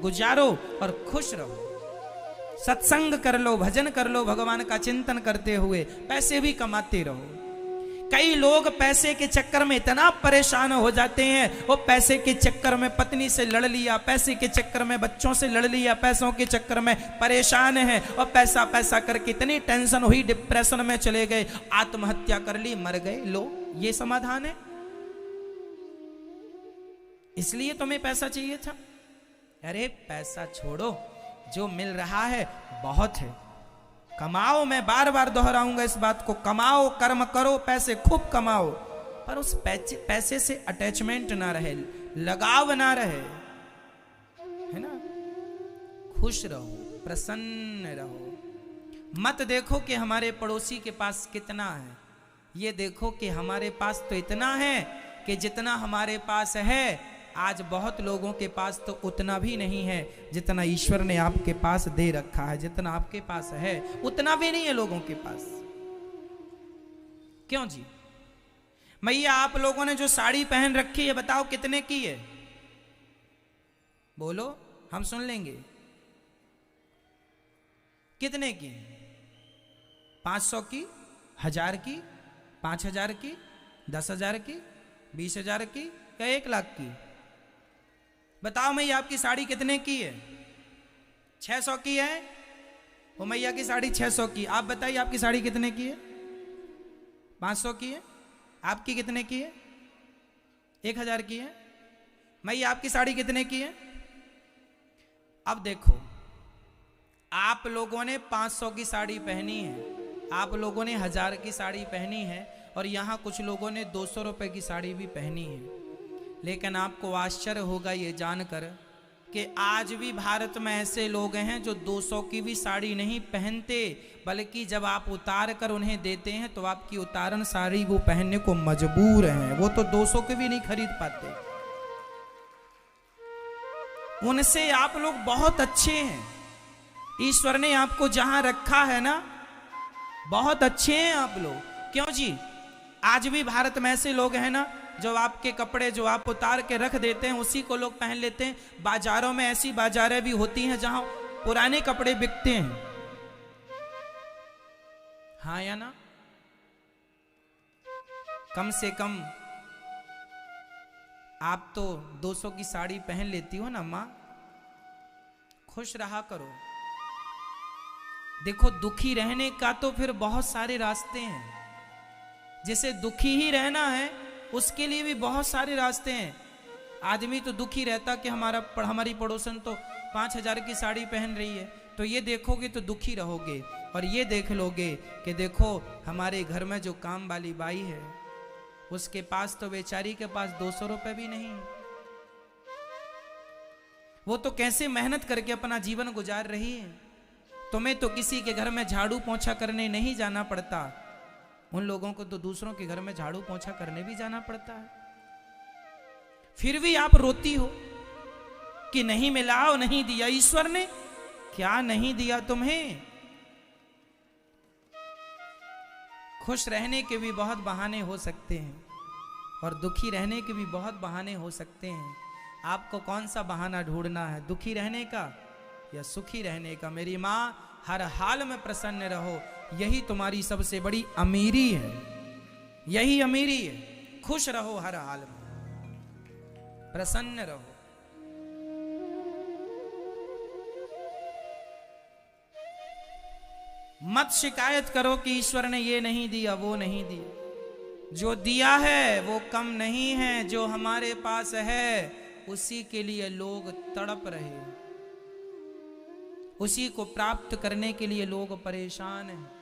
गुजारो और खुश रहो। सत्संग कर लो, भजन कर लो, भगवान का चिंतन करते हुए पैसे भी कमाते रहो। कई लोग पैसे के चक्कर में इतना परेशान हो जाते हैं, वो पैसे के चक्कर में पत्नी से लड़ लिया, पैसे के चक्कर में बच्चों से लड़ लिया, पैसों के चक्कर में परेशान है और पैसा पैसा करके इतनी टेंशन हुई, डिप्रेशन में चले गए, आत्महत्या कर ली, मर गए। लो, ये समाधान है? इसलिए तुम्हें पैसा चाहिए था? अरे पैसा छोड़ो, जो मिल रहा है बहुत है। कमाओ, मैं बार बार दोहराऊंगा इस बात को, कमाओ, कर्म करो, पैसे खूब कमाओ, पर उस पैसे से अटैचमेंट ना रहे, लगाव ना रहे, है ना? खुश रहो, प्रसन्न रहो। मत देखो कि हमारे पड़ोसी के पास कितना है, ये देखो कि हमारे पास तो इतना है कि जितना हमारे पास है, आज बहुत लोगों के पास तो उतना भी नहीं है जितना ईश्वर ने आपके पास दे रखा है। जितना आपके पास है उतना भी नहीं है लोगों के पास। क्यों जी? मैया, आप लोगों ने जो साड़ी पहन रखी है, बताओ कितने की है? बोलो, हम सुन लेंगे। कितने की? 500 की, 1000 की, 5000 की, 10,000 की, 20,000 की या 1 लाख की? बताओ मैया, आपकी साड़ी कितने की है? 600 की है? वो मैया की साड़ी 600 की। आप बताइए, आपकी साड़ी कितने की है? 500 की है? आपकी कितने की है? 1000 की है? मैया, आपकी साड़ी कितने की है? अब देखो, आप लोगों ने 500 की साड़ी पहनी है, आप लोगों ने 1000 की साड़ी पहनी है, और यहां कुछ लोगों ने 200 रुपए की साड़ी भी पहनी है। लेकिन आपको आश्चर्य होगा ये जानकर कि आज भी भारत में ऐसे लोग हैं जो 200 की भी साड़ी नहीं पहनते, बल्कि जब आप उतार कर उन्हें देते हैं तो आपकी उतारन साड़ी वो पहनने को मजबूर हैं। वो तो 200 की भी नहीं खरीद पाते। उनसे आप लोग बहुत अच्छे हैं। ईश्वर ने आपको जहां रखा है ना, बहुत अच्छे हैं आप लोग। क्यों जी? आज भी भारत में ऐसे लोग हैं ना, जो आपके कपड़े जो आप उतार के रख देते हैं उसी को लोग पहन लेते हैं। बाजारों में ऐसी बाजारें भी होती हैं जहां पुराने कपड़े बिकते हैं। हाँ या ना? कम से कम आप तो 200 की साड़ी पहन लेती हो ना मां। खुश रहा करो। देखो, दुखी रहने का तो फिर बहुत सारे रास्ते हैं। जिसे दुखी ही रहना है उसके लिए भी बहुत सारे रास्ते हैं। आदमी तो दुखी रहता कि हमारी पड़ोसन तो 5000 की साड़ी पहन रही है, तो ये देखोगे तो दुखी रहोगे। और ये देख लोगे कि देखो, हमारे घर में जो काम वाली बाई है, उसके पास तो बेचारी के पास 200 रुपए भी नहीं। वो तो कैसे मेहनत करके अपना जीवन गुजार रही है। तुम्हें तो किसी के घर में झाड़ू पोंछा करने नहीं जाना पड़ता, उन लोगों को तो दूसरों के घर में झाड़ू पोंछा करने भी जाना पड़ता है। फिर भी आप रोती हो कि नहीं मिला और नहीं दिया। ईश्वर ने क्या नहीं दिया तुम्हें? खुश रहने के भी बहुत बहाने हो सकते हैं और दुखी रहने के भी बहुत बहाने हो सकते हैं। आपको कौन सा बहाना ढूंढना है, दुखी रहने का या सुखी रहने का? मेरी माँ, हर हाल में प्रसन्न रहो, यही तुम्हारी सबसे बड़ी अमीरी है। यही अमीरी है। खुश रहो, हर हाल में प्रसन्न रहो। मत शिकायत करो कि ईश्वर ने ये नहीं दिया, वो नहीं दिया। जो दिया है वो कम नहीं है, जो हमारे पास है उसी के लिए लोग तड़प रहे, उसी को प्राप्त करने के लिए लोग परेशान हैं।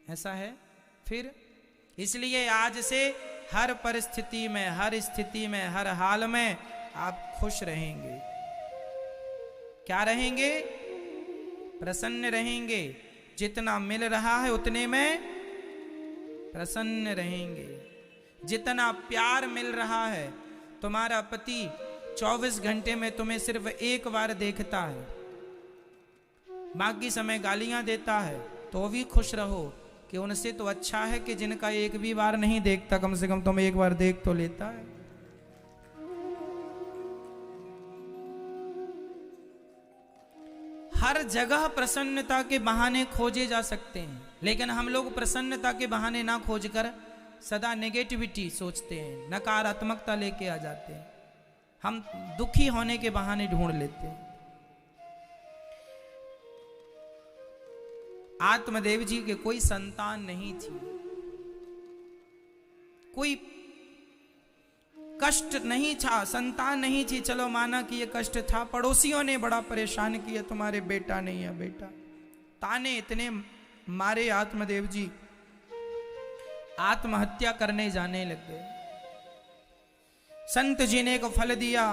ऐसा है। फिर इसलिए आज से हर परिस्थिति में, हर स्थिति में, हर हाल में आप खुश रहेंगे। क्या रहेंगे? प्रसन्न रहेंगे। जितना मिल रहा है उतने में प्रसन्न रहेंगे। जितना प्यार मिल रहा है, तुम्हारा पति 24 घंटे में तुम्हें सिर्फ एक बार देखता है, बाकी समय गालियां देता है, तो भी खुश रहो कि उनसे तो अच्छा है कि जिनका एक भी बार नहीं देखता, कम से कम तुम्हें एक बार देख तो लेता है। हर जगह प्रसन्नता के बहाने खोजे जा सकते हैं, लेकिन हम लोग प्रसन्नता के बहाने ना खोजकर सदा नेगेटिविटी सोचते हैं, नकारात्मकता लेके आ जाते हैं। हम दुखी होने के बहाने ढूंढ लेते हैं। आत्मदेव जी के कोई संतान नहीं थी, कोई कष्ट नहीं था, संतान नहीं थी। चलो माना कि ये कष्ट था, पड़ोसियों ने बड़ा परेशान किया, तुम्हारे बेटा नहीं है बेटा। ताने इतने मारे, आत्मदेव जी आत्महत्या करने जाने लग गए। संत जी ने एक फल दिया,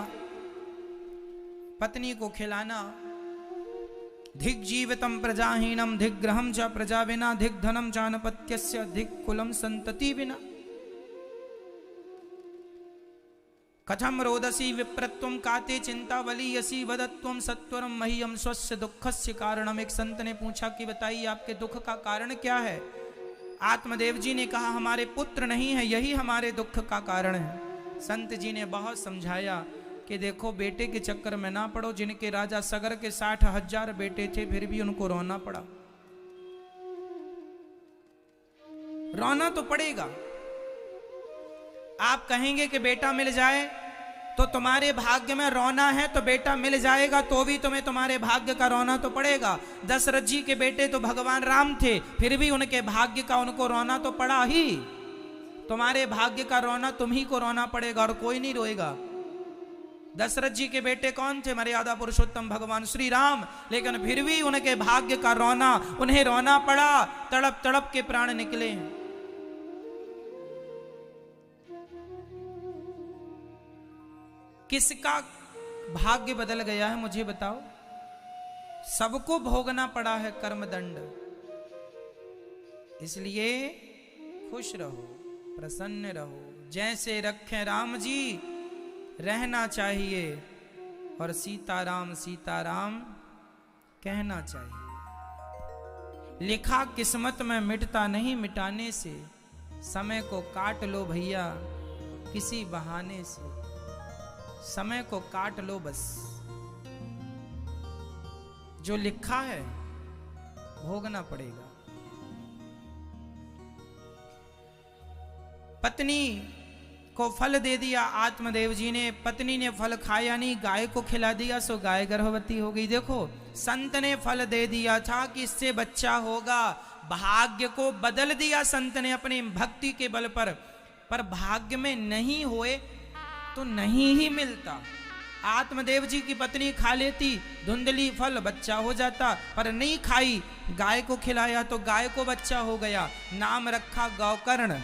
पत्नी को खिलाना। धिक जीवितम प्रजाहीनम धिक ग्रहम च प्रजा विना धिक धनम चानपत्यस्य धिक कुलम संतति विना। कथम रोदसी विप्रत्वम काते चिंता वलीयसी वदत्वम सत्वरम मह्यम स्वस्य दुखस्य कारणम। एक संत ने पूछा कि बताइए आपके दुख का कारण क्या है। आत्मदेव जी ने कहा हमारे पुत्र नहीं है, यही हमारे दुख का कारण है। संत जी ने बहुत समझाया कि देखो बेटे के चक्कर में ना पड़ो। जिनके राजा सगर के 60,000 बेटे थे, फिर भी उनको रोना पड़ा। रोना तो पड़ेगा। आप कहेंगे कि बेटा मिल जाए तो तुम्हारे भाग्य में रोना है, तो बेटा मिल जाएगा तो भी तुम्हें तुम्हारे भाग्य का रोना तो पड़ेगा। दशरथ जी के बेटे तो भगवान राम थे, फिर भी उनके भाग्य का उनको रोना तो पड़ा ही। तुम्हारे भाग्य का रोना तुम ही को रोना पड़ेगा और कोई नहीं रोएगा। दशरथ जी के बेटे कौन थे? मर्यादा पुरुषोत्तम भगवान श्री राम। लेकिन फिर भी उनके भाग्य का रोना, उन्हें रोना पड़ा, तड़प तड़प के प्राण निकले हैं। किसका भाग्य बदल गया है मुझे बताओ? सबको भोगना पड़ा है कर्मदंड। इसलिए खुश रहो, प्रसन्न रहो। जैसे रखें राम जी रहना चाहिए, और सीताराम सीताराम कहना चाहिए। लिखा किस्मत में मिटता नहीं, मिटाने से समय को काट लो भैया किसी बहाने से। समय को काट लो बस, जो लिखा है भोगना पड़ेगा। पत्नी को फल दे दिया आत्मदेव जी ने, पत्नी ने फल खाया नहीं, गाय को खिला दिया, सो गाय गर्भवती हो गई। देखो संत ने फल दे दिया था कि इससे बच्चा होगा, भाग्य को बदल दिया संत ने अपनी भक्ति के बल पर भाग्य में नहीं होए तो नहीं ही मिलता। आत्मदेव जी की पत्नी खा लेती धुंधली फल, बच्चा हो जाता, पर नहीं खाई, गाय को खिलाया तो गाय को बच्चा हो गया। नाम रखा गौकर्ण।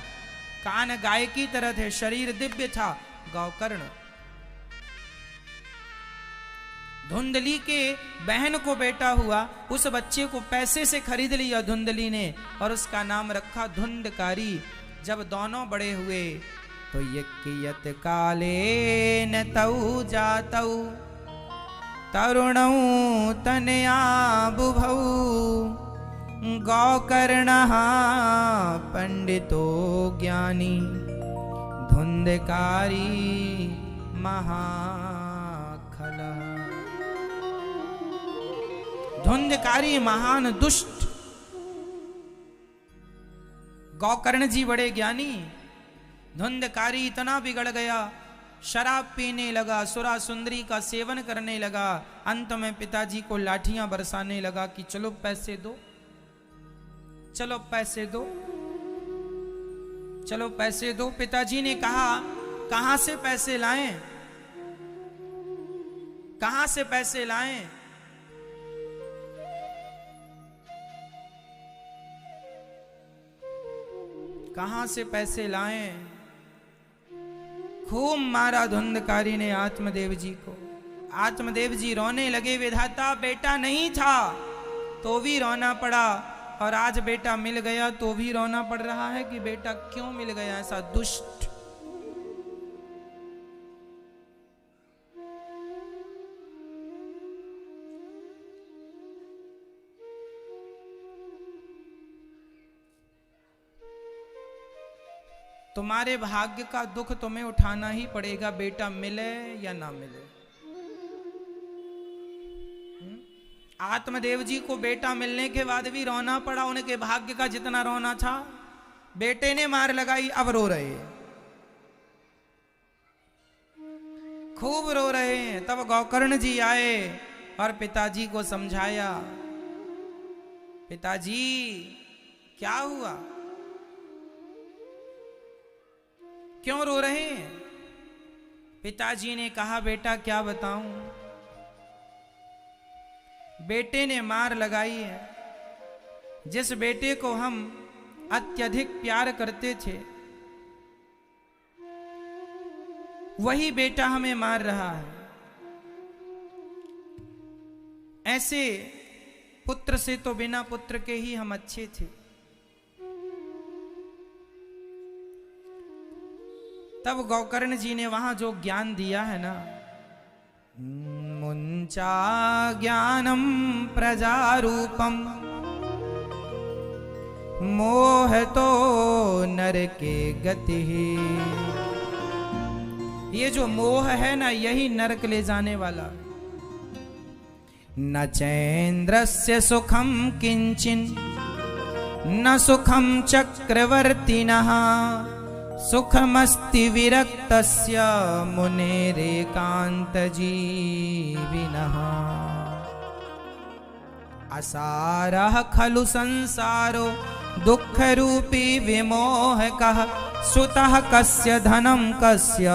कान गाय की तरह थे, शरीर दिव्य था, गौकर्ण। धुंधली के बहन को बेटा हुआ, उस बच्चे को पैसे से खरीद लिया धुंधली ने, और उसका नाम रखा धुंधकारी। जब दोनों बड़े हुए तो यत काले न तऊ जातऊ तरुणऊ तनया बुभऊ गौकर्णः पंडितो ज्ञानी धुंधकारी महाखलः। धुंधकारी महान दुष्ट, गौकर्ण जी बड़े ज्ञानी। धुंधकारी इतना बिगड़ गया, शराब पीने लगा, सुरा सुंदरी का सेवन करने लगा। अंत में पिताजी को लाठियां बरसाने लगा कि चलो पैसे दो, चलो पैसे दो, चलो पैसे दो। पिताजी ने कहा कहां से पैसे लाएं, कहां से पैसे लाएं? कहां से पैसे लाएं? खूब मारा धुंधकारी ने आत्मदेव जी को। आत्मदेव जी रोने लगे, विधाता बेटा नहीं था तो भी रोना पड़ा, और आज बेटा मिल गया तो भी रोना पड़ रहा है कि बेटा क्यों मिल गया ऐसा दुष्ट। तुम्हारे भाग्य का दुख तुम्हें उठाना ही पड़ेगा, बेटा मिले या ना मिले। आत्मदेव जी को बेटा मिलने के बाद भी रोना पड़ा, उनके भाग्य का जितना रोना था। बेटे ने मार लगाई, अब रो रहे हैं, खूब रो रहे हैं। तब गोकर्ण जी आए और पिताजी को समझाया, पिताजी क्या हुआ, क्यों रो रहे हैं? पिताजी ने कहा, बेटा क्या बताऊं, बेटे ने मार लगाई है। जिस बेटे को हम अत्यधिक प्यार करते थे, वही बेटा हमें मार रहा है। ऐसे पुत्र से तो बिना पुत्र के ही हम अच्छे थे। तब गोकर्ण जी ने वहां जो ज्ञान दिया है ना, मुंचा ज्ञानम प्रजारूपम मोह तो नर के गति। ये जो मोह है ना, यही नरक ले जाने वाला। न चैन्द्रस्य सुखम किंचिन न सुखम चक्रवर्तिनः सुखमस्ति विरक्तस्य मुनेरेकांत जीविनः। असारः खलु संसारो दुख रूपी विमोहकः सुतः कस्य धनं कस्य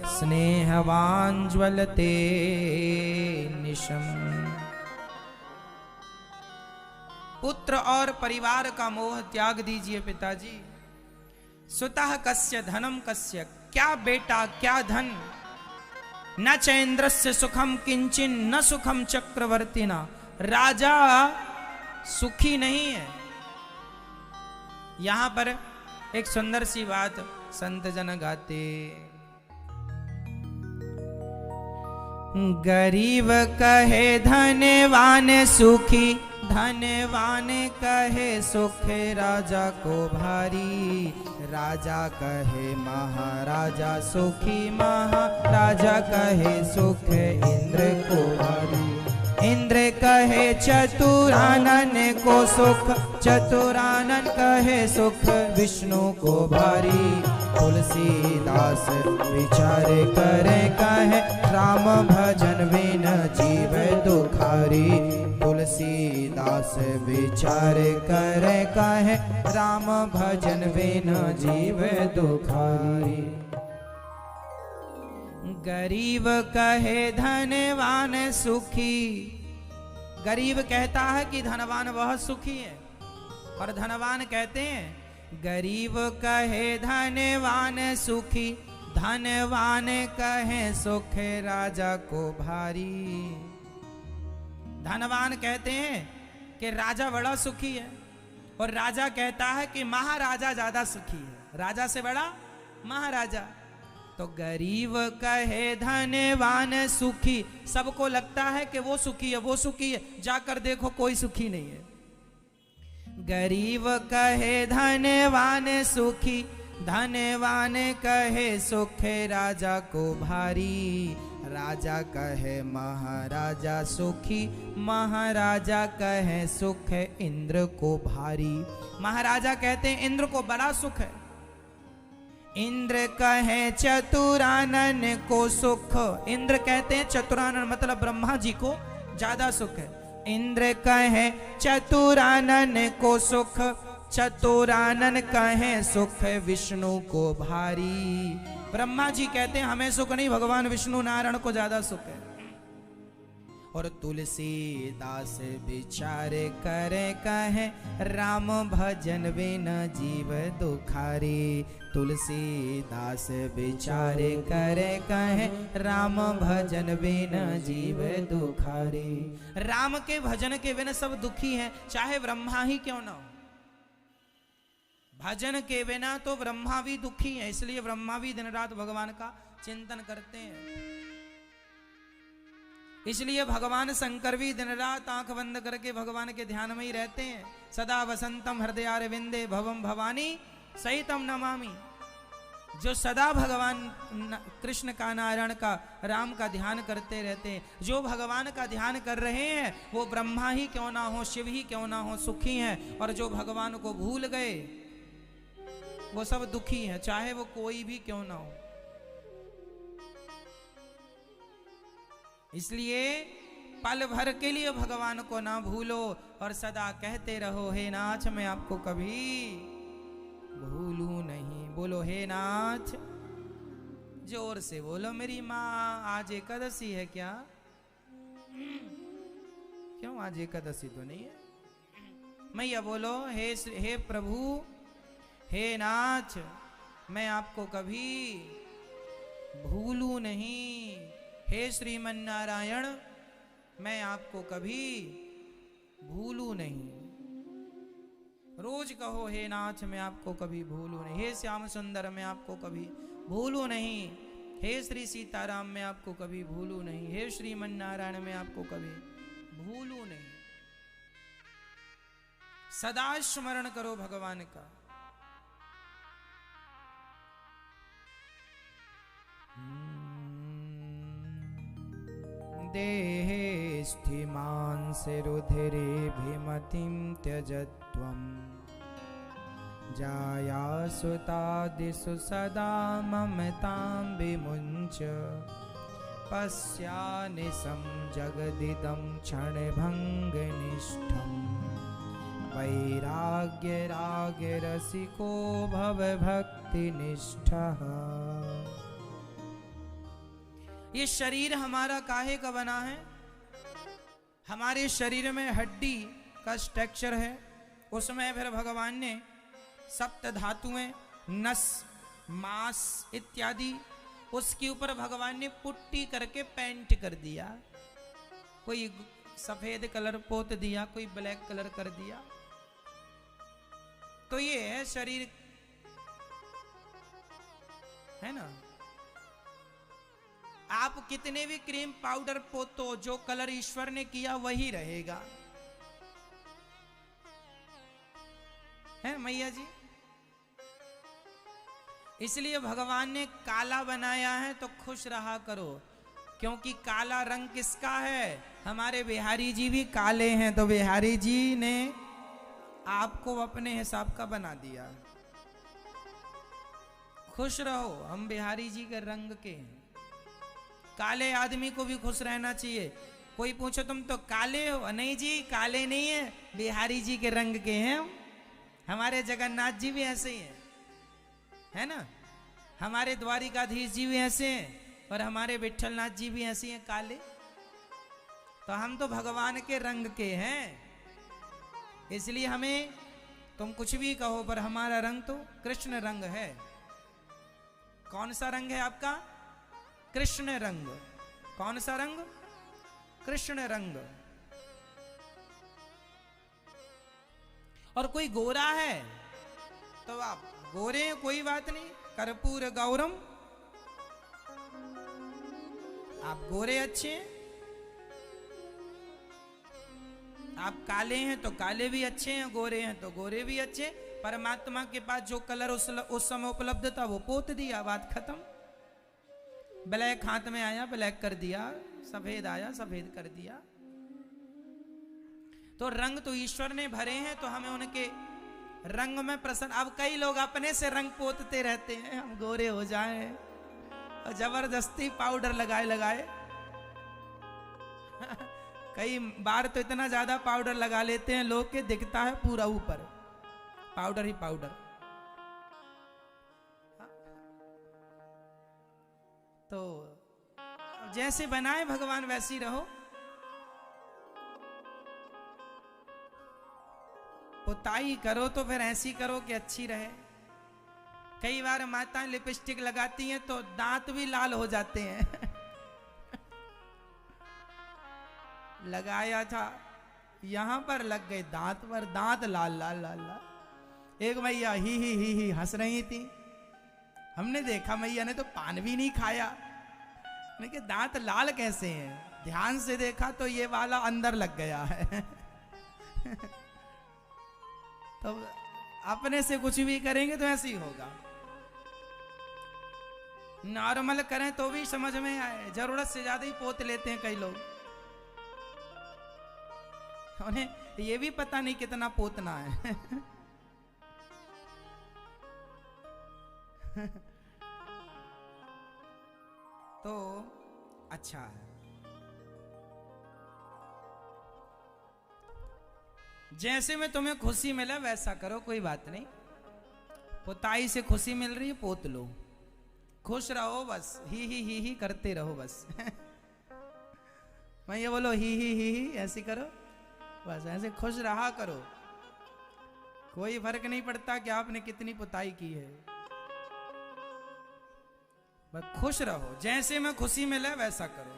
स्नेहवान् ज्वलते निशम्। पुत्र और परिवार का मोह त्याग दीजिए पिताजी। सुतः कस्य धनम कस्य, क्या बेटा क्या धन। न चैन्द्रस्य सुखम किंचिन न सुखम चक्रवर्तिना, राजा सुखी नहीं है। यहां पर एक सुंदर सी बात संत जन गाते, गरीब कहे धनवान सुखी, धनवान कहे सुख राजा को भारी। राजा कहे महाराजा सुखी, महाराजा कहे सुख इंद्र को भारी। इंद्र कहे चतुरानन को सुख, चतुरानन कहे सुख विष्णु को भारी। तुलसीदास विचार करे कहे राम भजन बिन जीव दुखारी। तुलसीदास विचार करे कहे राम भजन बिन जीव दुखारी। गरीब कहे धनवान सुखी, गरीब कहता है कि धनवान बहुत सुखी है, और धनवान कहते हैं गरीब कहे धनवान सुखी, धनवान कहे सुख राजा को भारी। धनवान कहते हैं कि राजा बड़ा सुखी है, और राजा कहता है कि महाराजा ज्यादा सुखी है, राजा से बड़ा महाराजा। तो गरीब कहे धनवान सुखी, सबको लगता है कि वो सुखी है, वो सुखी है, जाकर देखो कोई सुखी नहीं है। गरीब कहे धनवान सुखी, धनवान कहे सुख राजा को भारी। राजा कहे महाराजा सुखी, महाराजा कहे सुख इंद्र को भारी। महाराजा कहते हैं इंद्र को बड़ा सुख है। इंद्र कहे चतुरानन को सुख, इंद्र कहते हैं चतुरानन मतलब ब्रह्मा जी को ज्यादा सुख है। इंद्र कहे चतुरानन को सुख, चतुरानन कहे सुख विष्णु को भारी। ब्रह्मा जी कहते हैं हमें सुख नहीं, भगवान विष्णु नारायण को ज्यादा सुख है। और तुलसीदास विचार करे कहे राम भजन बिन जीव दुखारी। तुलसीदास विचार करे कहे राम भजन बिन जीव दुखारी। राम के भजन के बिना सब दुखी हैं, चाहे ब्रह्मा ही क्यों ना हो। भजन के बिना तो ब्रह्मा भी दुखी है, इसलिए ब्रह्मा भी दिन रात भगवान का चिंतन करते हैं। इसलिए भगवान शंकर भी दिन रात आंख बंद करके भगवान के ध्यान में ही रहते हैं। सदा वसंतम हृदयारविंदे भवम भवानी सहितम नमामि। जो सदा भगवान कृष्ण का, नारायण का, राम का ध्यान करते रहते हैं, जो भगवान का ध्यान कर रहे हैं, वो ब्रह्मा ही क्यों ना हो, शिव ही क्यों ना हो, सुखी हैं। और जो भगवान को भूल गए वो सब दुखी हैं, चाहे वो कोई भी क्यों ना हो। इसलिए पल भर के लिए भगवान को ना भूलो और सदा कहते रहो, हे नाथ मैं आपको कभी भूलू नहीं। बोलो हे नाथ, जोर से बोलो। मेरी माँ आज एकादशी है क्या? क्यों आज एकादशी तो नहीं है? मैया बोलो, हे प्रभु, हे नाथ मैं आपको कभी भूलू नहीं। हे श्रीमन नारायण मैं आपको कभी भूलू नहीं। रोज कहो, हे नाथ मैं आपको कभी भूलू नहीं। हे श्याम सुंदर मैं आपको कभी भूलू नहीं। हे श्री सीताराम मैं आपको कभी भूलू नहीं। हे श्रीमन नारायण मैं आपको कभी भूलू नहीं। सदा स्मरण करो भगवान का। देहे स्थिमांसे रुधिरेभिमतिं त्यजत्वम् जायासुतादिषु सदा ममतां विमुञ्च पश्यानिशं जगदिदं क्षणभङ्गनिष्ठं वैराग्यरागरसिको भवभक्तिनिष्ठः। ये शरीर हमारा काहे का बना है? हमारे शरीर में हड्डी का स्ट्रक्चर है, उसमें फिर भगवान ने सप्त धातुएं, नस, मांस इत्यादि, उसके ऊपर भगवान ने पुट्टी करके पेंट कर दिया। कोई सफेद कलर पोत दिया, कोई ब्लैक कलर कर दिया। तो ये है शरीर, है ना। आप कितने भी क्रीम पाउडर पोतो, जो कलर ईश्वर ने किया वही रहेगा, है मैया जी। इसलिए भगवान ने काला बनाया है तो खुश रहा करो, क्योंकि काला रंग किसका है? हमारे बिहारी जी भी काले हैं, तो बिहारी जी ने आपको अपने हिसाब का बना दिया। खुश रहो, हम बिहारी जी के रंग के हैं। काले आदमी को भी खुश रहना चाहिए। कोई पूछो तुम तो काले हो, नहीं जी काले नहीं है, बिहारी जी के रंग के हैं हम। हमारे जगन्नाथ जी भी ऐसे ही हैं, है ना। हमारे द्वारिकाधीश जी भी ऐसे हैं और हमारे विठलनाथ जी भी ऐसे हैं काले। तो हम तो भगवान के रंग के हैं, इसलिए हमें तुम कुछ भी कहो पर हमारा रंग तो कृष्ण रंग है। कौन सा रंग है आपका? कृष्ण रंग। कौन सा रंग? कृष्ण रंग। और कोई गोरा है तो आप गोरे हैं, कोई बात नहीं, कर्पूर गौरम, आप गोरे अच्छे हैं। आप काले हैं तो काले भी अच्छे हैं, गोरे हैं तो गोरे भी अच्छे। परमात्मा के पास जो कलर उस समय उपलब्ध था वो पोत दिया, बात खत्म। ब्लैक हाथ में आया, ब्लैक कर दिया, सफेद आया, सफेद कर दिया। तो रंग तो ईश्वर ने भरे हैं, तो हमें उनके रंग में प्रसन्न। अब कई लोग अपने से रंग पोतते रहते हैं, हम गोरे हो जाएं, और जबरदस्ती पाउडर लगाए लगाए कई बार तो इतना ज्यादा पाउडर लगा लेते हैं लोग के दिखता है पूरा ऊपर पाउडर ही पाउडर। तो जैसे बनाए भगवान वैसी रहो। पुताई करो तो फिर ऐसी करो कि अच्छी रहे। कई बार माताएं लिपस्टिक लगाती हैं तो दांत भी लाल हो जाते हैं लगाया था, यहां पर लग गए दांत पर, दांत लाल लाल लाल लाल। एक मैया ही हंस रही थी, हमने देखा मैया ने तो पान भी नहीं खाया, लेकिन दांत लाल कैसे हैं? ध्यान से देखा तो ये वाला अंदर लग गया है तो अपने से कुछ भी करेंगे तो ऐसे ही होगा। नॉर्मल करें तो भी समझ में आए, जरूरत से ज्यादा ही पोत लेते हैं कई लोग। उन्हें ये भी पता नहीं कितना पोतना है। तो अच्छा है। जैसे में तुम्हें खुशी मिला वैसा करो, कोई बात नहीं। पोताई से खुशी मिल रही है, पोत लो, खुश रहो बस, ही करते रहो बस। मैं ये बोलो ही ऐसी करो बस, ऐसे खुश रहा करो। कोई फर्क नहीं पड़ता कि आपने कितनी पुताई की है, बस खुश रहो। जैसे में खुशी मिले वैसा करो।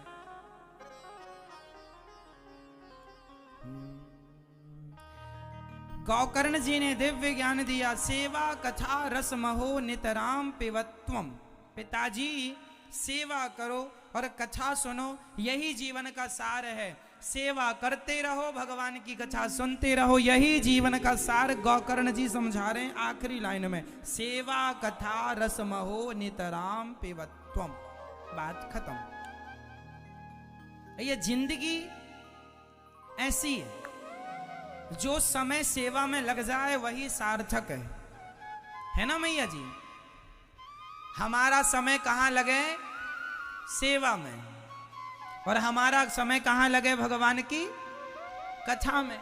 गौकर्ण जी ने दिव्य ज्ञान दिया, सेवा कथा रस महो नितराम पिबत्वम। पिताजी सेवा करो और कथा सुनो, यही जीवन का सार है। सेवा करते रहो, भगवान की कथा सुनते रहो, यही जीवन का सार गौकर्ण जी समझा रहे हैं आखिरी लाइन में। सेवा कथा रस महो नितराम पिबत्वम। बात खत्म। ये जिंदगी ऐसी है, जो समय सेवा में लग जाए वही सार्थक है ना मैया जी। हमारा समय कहां लगे? सेवा में। और हमारा समय कहां लगे? भगवान की कथा में।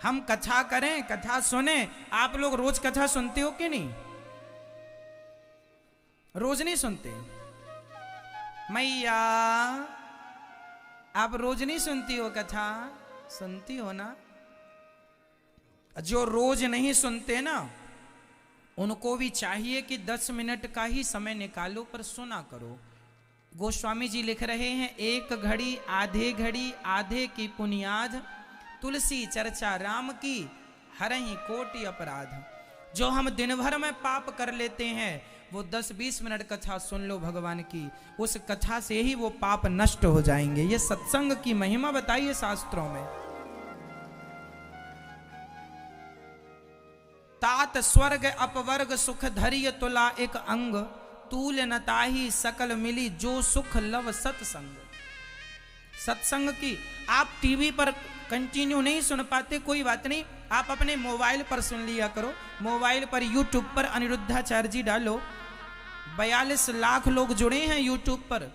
हम कथा करें, कथा सुने। आप लोग रोज कथा सुनते हो कि नहीं? रोज नहीं सुनते? मैया आप रोज नहीं सुनती हो कथा? सुनती हो ना? जो रोज नहीं सुनते ना, उनको भी चाहिए कि 10 मिनट का ही समय निकालो पर सुना करो। गोस्वामी जी लिख रहे हैं, एक घड़ी आधे की पुनियाद, तुलसी चर्चा राम की हरहि कोटि अपराध। जो हम दिन भर में पाप कर लेते हैं, वो 10-20 मिनट कथा सुन लो भगवान की, उस कथा से ही वो पाप नष्ट हो जाएंगे। ये सत्संग की महिमा बताइए शास्त्रों में। तात स्वर्ग अपवर्ग सुख धैर्य तुला एक अंग, तूल न ताही सकल मिली जो सुख लव सत्संग। सत्संग की आप टीवी पर कंटिन्यू नहीं सुन पाते, कोई बात नहीं, आप अपने मोबाइल पर सुन लिया करो। मोबाइल पर यूट्यूब पर अनिरुद्धाचार्य जी डालो, 42 लाख लोग जुड़े हैं यूट्यूब पर।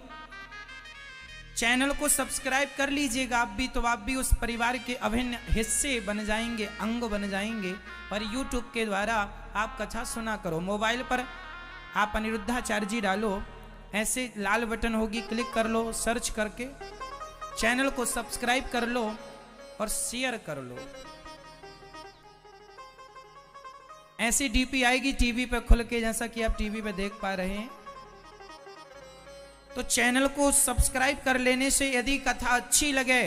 चैनल को सब्सक्राइब कर लीजिएगा आप भी, तो आप भी उस परिवार के अभिन्न हिस्से बन जाएंगे, अंग बन जाएंगे। और यूट्यूब के द्वारा आप कथा सुना करो। मोबाइल पर आप अनिरुद्धाचार्य जी डालो, ऐसे लाल बटन होगी, क्लिक कर लो, सर्च करके चैनल को सब्सक्राइब कर लो और शेयर कर लो। ऐसी डीपी आएगी टीवी पे खुल के, जैसा कि आप टीवी पे देख पा रहे हैं। तो चैनल को सब्सक्राइब कर लेने से यदि कथा अच्छी लगे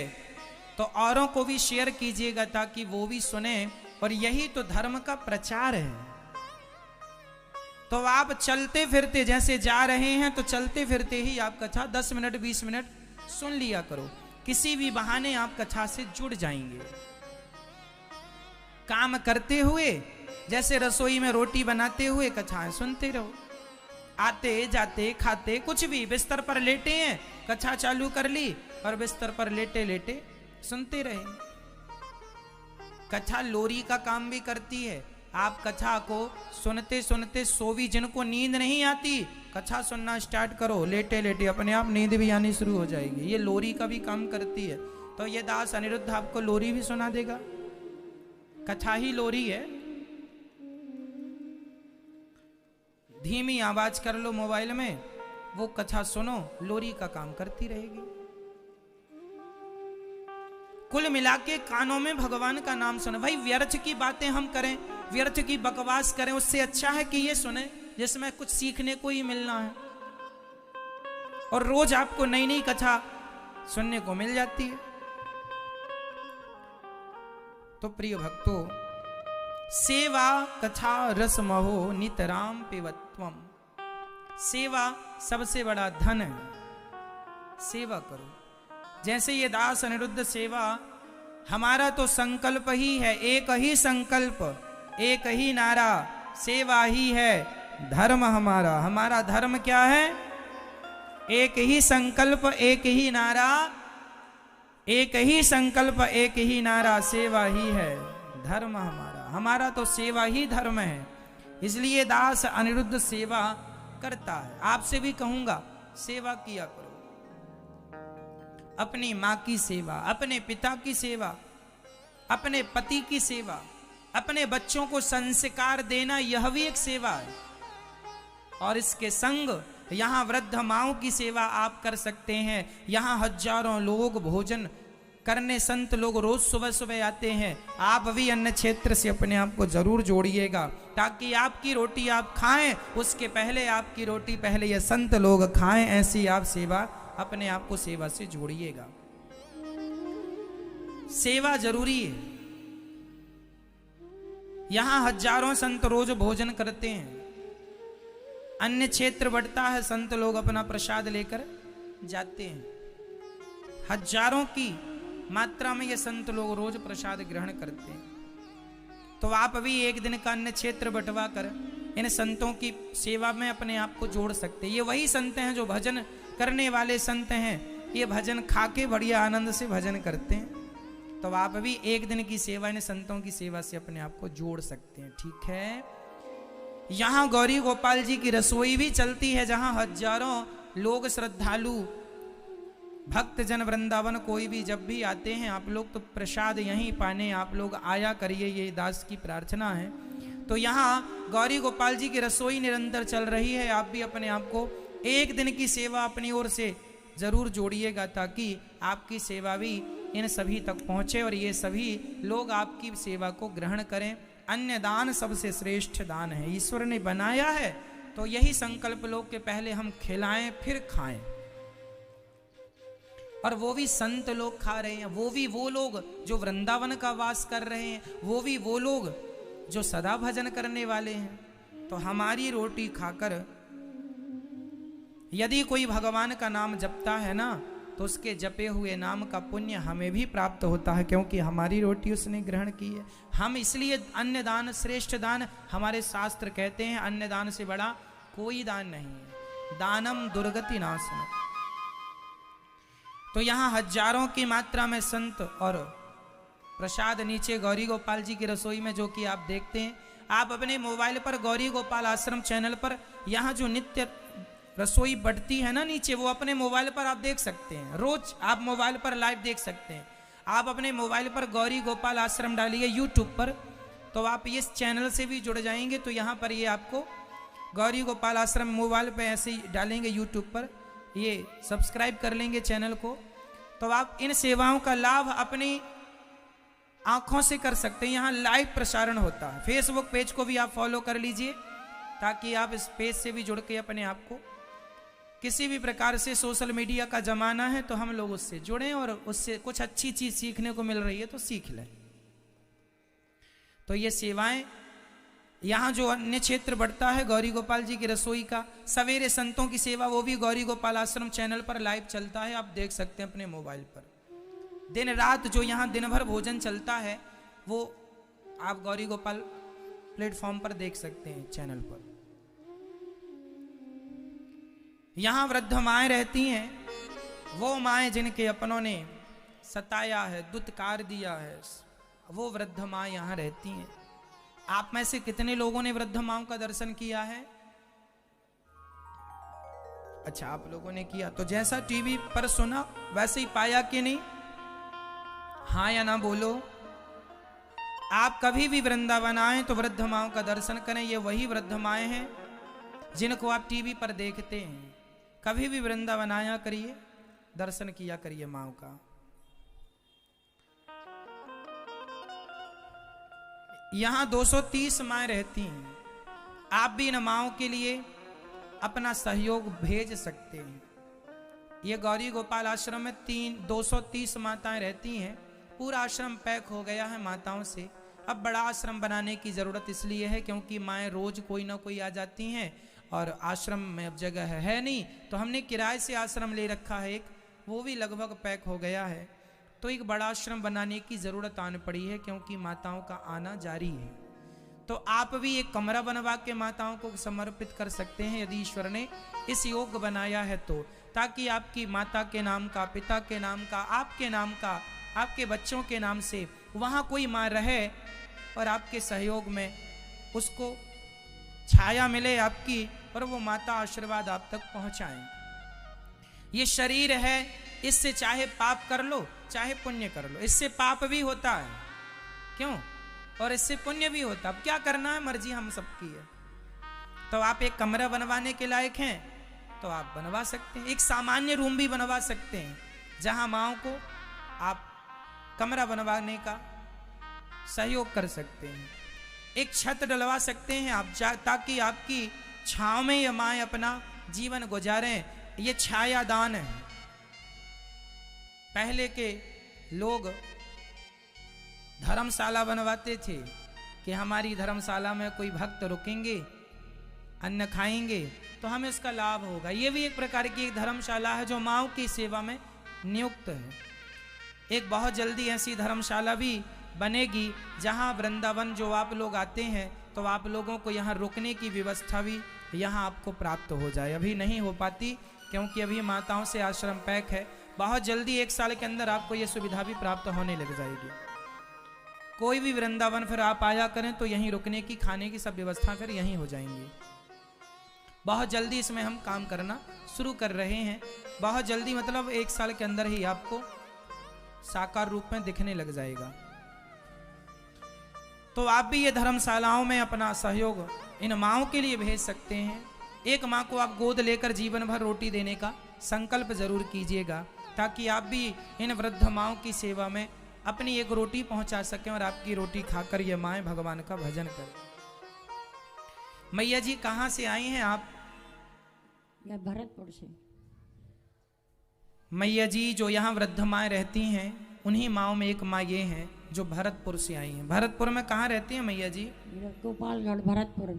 तो औरों को भी शेयर कीजिएगा, ताकि वो भी सुने। और यही तो धर्म का प्रचार है। तो आप चलते फिरते जैसे जा रहे हैं, तो चलते फिरते ही आप कथा 10 मिनट 20 मिनट सुन लिया करो। किसी भी बहाने आप कथा से जुड़ जाएंगे। काम करते हुए, जैसे रसोई में रोटी बनाते हुए कथाएं सुनते रहो। आते जाते खाते कुछ भी, बिस्तर पर लेटे हैं, कथा चालू कर ली और बिस्तर पर लेटे लेटे सुनते रहे। कथा लोरी का काम भी करती है। आप कथा को सुनते सुनते सो भी, जिनको नींद नहीं आती, कथा सुनना स्टार्ट करो, लेटे लेटे अपने आप नींद भी आनी शुरू हो जाएगी। ये लोरी का भी काम करती है। तो ये दास अनिरुद्ध आपको लोरी भी सुना देगा। कथा ही लोरी है। धीमी आवाज कर लो मोबाइल में, वो कथा सुनो, लोरी का काम करती रहेगी। कुल मिला के कानों में भगवान का नाम सुने। भाई व्यर्थ की बातें हम करें, व्यर्थ की बकवास करें, उससे अच्छा है कि ये सुने जिसमें कुछ सीखने को ही मिलना है। और रोज आपको नई नई कथा सुनने को मिल जाती है। तो प्रिय भक्तों, सेवा कथा रस महो नितराम पिबत्वम। सेवा सबसे बड़ा धन है। सेवा करो। जैसे ये दास अनिरुद्ध सेवा, हमारा तो संकल्प ही है, एक ही संकल्प, एक ही नारा, सेवा ही है धर्म हमारा। हमारा धर्म क्या है? एक ही संकल्प, एक ही नारा, एक ही संकल्प, एक ही नारा, सेवा ही है धर्म हमारा। हमारा तो सेवा ही धर्म है, इसलिए दास अनिरुद्ध सेवा करता है। आपसे भी कहूंगा सेवा किया करो, अपनी माँ की सेवा, अपने पिता की सेवा, अपने पति की सेवा, अपने बच्चों को संस्कार देना, यह भी एक सेवा है। और इसके संग यहाँ वृद्ध माओं की सेवा आप कर सकते हैं। यहाँ हजारों लोग भोजन करने, संत लोग रोज सुबह सुबह आते हैं। आप भी अन्य क्षेत्र से अपने आप को जरूर जोड़िएगा, ताकि आपकी रोटी आप खाएं, उसके पहले आपकी रोटी पहले ये संत लोग खाएं। ऐसी आप सेवा, अपने आप को सेवा से जोड़िएगा। सेवा जरूरी है। यहां हजारों संत रोज भोजन करते हैं। अन्य क्षेत्र बढ़ता है, संत लोग अपना प्रसाद लेकर जाते हैं। हजारों की मात्रा में ये संत लोग रोज प्रसाद ग्रहण करते हैं। तो आप भी एक दिन का अन्य क्षेत्र बंटवा कर इन संतों की सेवा में अपने आप को जोड़ सकते हैं। ये वही संत हैं जो भजन करने वाले संत हैं। ये भजन खा के बढ़िया आनंद से भजन करते हैं। तो आप भी एक दिन की सेवा इन संतों की सेवा से अपने आप को जोड़ सकते हैं। ठीक है। यहाँ गौरी गोपाल जी की रसोई भी चलती है, जहां हजारों लोग श्रद्धालु भक्त जन वृंदावन कोई भी जब भी आते हैं, आप लोग तो प्रसाद यहीं पाने आप लोग आया करिए, ये दास की प्रार्थना है। तो यहाँ गौरी गोपाल जी की रसोई निरंतर चल रही है। आप भी अपने आप को एक दिन की सेवा अपनी ओर से जरूर जोड़िएगा, ताकि आपकी सेवा भी इन सभी तक पहुंचे और ये सभी लोग आपकी सेवा को ग्रहण करें। अन्य दान सबसे श्रेष्ठ दान है। ईश्वर ने बनाया है तो यही संकल्प लोग के पहले हम खिलाएं फिर खाएं। और वो भी संत लोग खा रहे हैं, वो भी वो लोग जो वृंदावन का वास कर रहे हैं, वो भी वो लोग जो सदा भजन करने वाले हैं। तो हमारी रोटी खाकर यदि कोई भगवान का नाम जपता है ना, तो उसके जपे हुए नाम का पुण्य हमें भी प्राप्त होता है, क्योंकि हमारी रोटी उसने ग्रहण की है। हम इसलिए अन्य दान श्रेष्ठ दान, हमारे शास्त्र कहते हैं अन्य दान से बड़ा कोई दान नहीं है। दानम दुर्गति नाशनम। तो यहाँ हजारों की मात्रा में संत और प्रसाद नीचे गौरी गोपाल जी की रसोई में, जो कि आप देखते हैं। आप अपने मोबाइल पर गौरी गोपाल आश्रम चैनल पर यहाँ जो नित्य रसोई बढ़ती है ना नीचे, वो अपने मोबाइल पर आप देख सकते हैं। रोज आप मोबाइल पर लाइव देख सकते हैं। आप अपने मोबाइल पर गौरी गोपाल आश्रम डालिए यूट्यूब पर, तो आप इस चैनल से भी जुड़ जाएंगे। तो यहाँ पर ये आपको गौरी गोपाल आश्रम मोबाइल पर ऐसे ही डालेंगे यूट्यूब पर, ये सब्सक्राइब कर लेंगे चैनल को, तो आप इन सेवाओं का लाभ अपनी आंखों से कर सकते हैं। यहाँ लाइव प्रसारण होता है। फेसबुक पेज को भी आप फॉलो कर लीजिए, ताकि आप इस पेज से भी जुड़ के अपने आप को किसी भी प्रकार से, सोशल मीडिया का जमाना है तो हम लोग उससे जुड़ें और उससे कुछ अच्छी चीज सीखने को मिल रही है तो सीख लें। तो ये सेवाएं, यहाँ जो अन्य क्षेत्र बढ़ता है गौरी गोपाल जी की रसोई का, सवेरे संतों की सेवा, वो भी गौरी गोपाल आश्रम चैनल पर लाइव चलता है। आप देख सकते हैं अपने मोबाइल पर। दिन रात जो यहाँ दिन भर भोजन चलता है, वो आप गौरी गोपाल प्लेटफॉर्म पर देख सकते हैं चैनल पर। यहाँ वृद्ध माएँ रहती हैं, वो माएँ जिनके अपनों ने सताया है, दुत्कार दिया है, वो वृद्ध माँ यहाँ रहती हैं। आप में से कितने लोगों ने वृद्ध माओं का दर्शन किया है? अच्छा, आप लोगों ने किया। तो जैसा टीवी पर सुना वैसे ही पाया कि नहीं? हाँ या ना बोलो। आप कभी भी वृंदावन आए तो वृद्ध माओं का दर्शन करें। ये वही वृद्ध माएँ हैं जिनको आप टीवी पर देखते हैं। कभी भी वृंदावन आया करिए, दर्शन किया करिए माओं का। यहाँ 230 माएँ रहती हैं। आप भी इन माओं के लिए अपना सहयोग भेज सकते हैं। ये गौरी गोपाल आश्रम में 230 माताएं रहती हैं। पूरा आश्रम पैक हो गया है माताओं से। अब बड़ा आश्रम बनाने की ज़रूरत इसलिए है क्योंकि माएँ रोज कोई ना कोई आ जाती हैं और आश्रम में अब जगह है नहीं, तो हमने किराए से आश्रम ले रखा है एक, वो भी लगभग पैक हो गया है। तो एक बड़ा आश्रम बनाने की ज़रूरत आन पड़ी है क्योंकि माताओं का आना जारी है। तो आप भी एक कमरा बनवा के माताओं को समर्पित कर सकते हैं यदि ईश्वर ने इस योग बनाया है तो, ताकि आपकी माता के नाम का, पिता के नाम का, आपके नाम का, आपके बच्चों के नाम से वहाँ कोई माँ रहे और आपके सहयोग में उसको छाया मिले आपकी, और वो माता आशीर्वाद आप तक पहुँचाएं। ये शरीर है, इससे चाहे पाप कर लो चाहे पुण्य कर लो, इससे पाप भी होता है, क्यों, और इससे पुण्य भी होता। अब क्या करना है, मर्जी हम सबकी है। तो आप एक कमरा बनवाने के लायक हैं तो आप बनवा सकते हैं। एक सामान्य रूम भी बनवा सकते हैं जहां माओ को आप कमरा बनवाने का सहयोग कर सकते हैं। एक छत डलवा सकते हैं आप, ताकि आपकी छांव में ये माएँ अपना जीवन गुजारें। ये छायादान है। पहले के लोग धर्मशाला बनवाते थे कि हमारी धर्मशाला में कोई भक्त रुकेंगे, अन्न खाएंगे तो हमें इसका लाभ होगा। ये भी एक प्रकार की एक धर्मशाला है जो माओ की सेवा में नियुक्त है। एक बहुत जल्दी ऐसी धर्मशाला भी बनेगी जहां वृंदावन जो आप लोग आते हैं तो आप लोगों को यहाँ रुकने की व्यवस्था भी यहाँ आपको प्राप्त हो जाए। अभी नहीं हो पाती क्योंकि अभी माताओं से आश्रम पैक है। बहुत जल्दी 1 साल के अंदर आपको ये सुविधा भी प्राप्त होने लग जाएगी। कोई भी वृंदावन फिर आप आया करें तो यहीं रुकने की, खाने की सब व्यवस्था फिर यहीं हो जाएंगी। बहुत जल्दी इसमें हम काम करना शुरू कर रहे हैं। बहुत जल्दी मतलब 1 साल के अंदर ही आपको साकार रूप में दिखने लग जाएगा। तो आप भी ये धर्मशालाओं में अपना सहयोग इन माँओं के लिए भेज सकते हैं। एक माँ को आप गोद लेकर जीवन भर रोटी देने का संकल्प जरूर कीजिएगा, ताकि आप भी इन वृद्ध माँओं की सेवा में अपनी एक रोटी पहुंचा सकें और आपकी रोटी खाकर ये माएँ भगवान का भजन करें। मैया जी कहाँ से आई हैं आप? मैं भरतपुर से। मैया जी जो यहाँ वृद्ध माएँ रहती हैं उन्हीं माँओं में एक माँ ये हैं जो भरतपुर से आई हैं। भरतपुर में कहाँ रहती हैं मैया जी? गोपालगढ़, भरतपुर।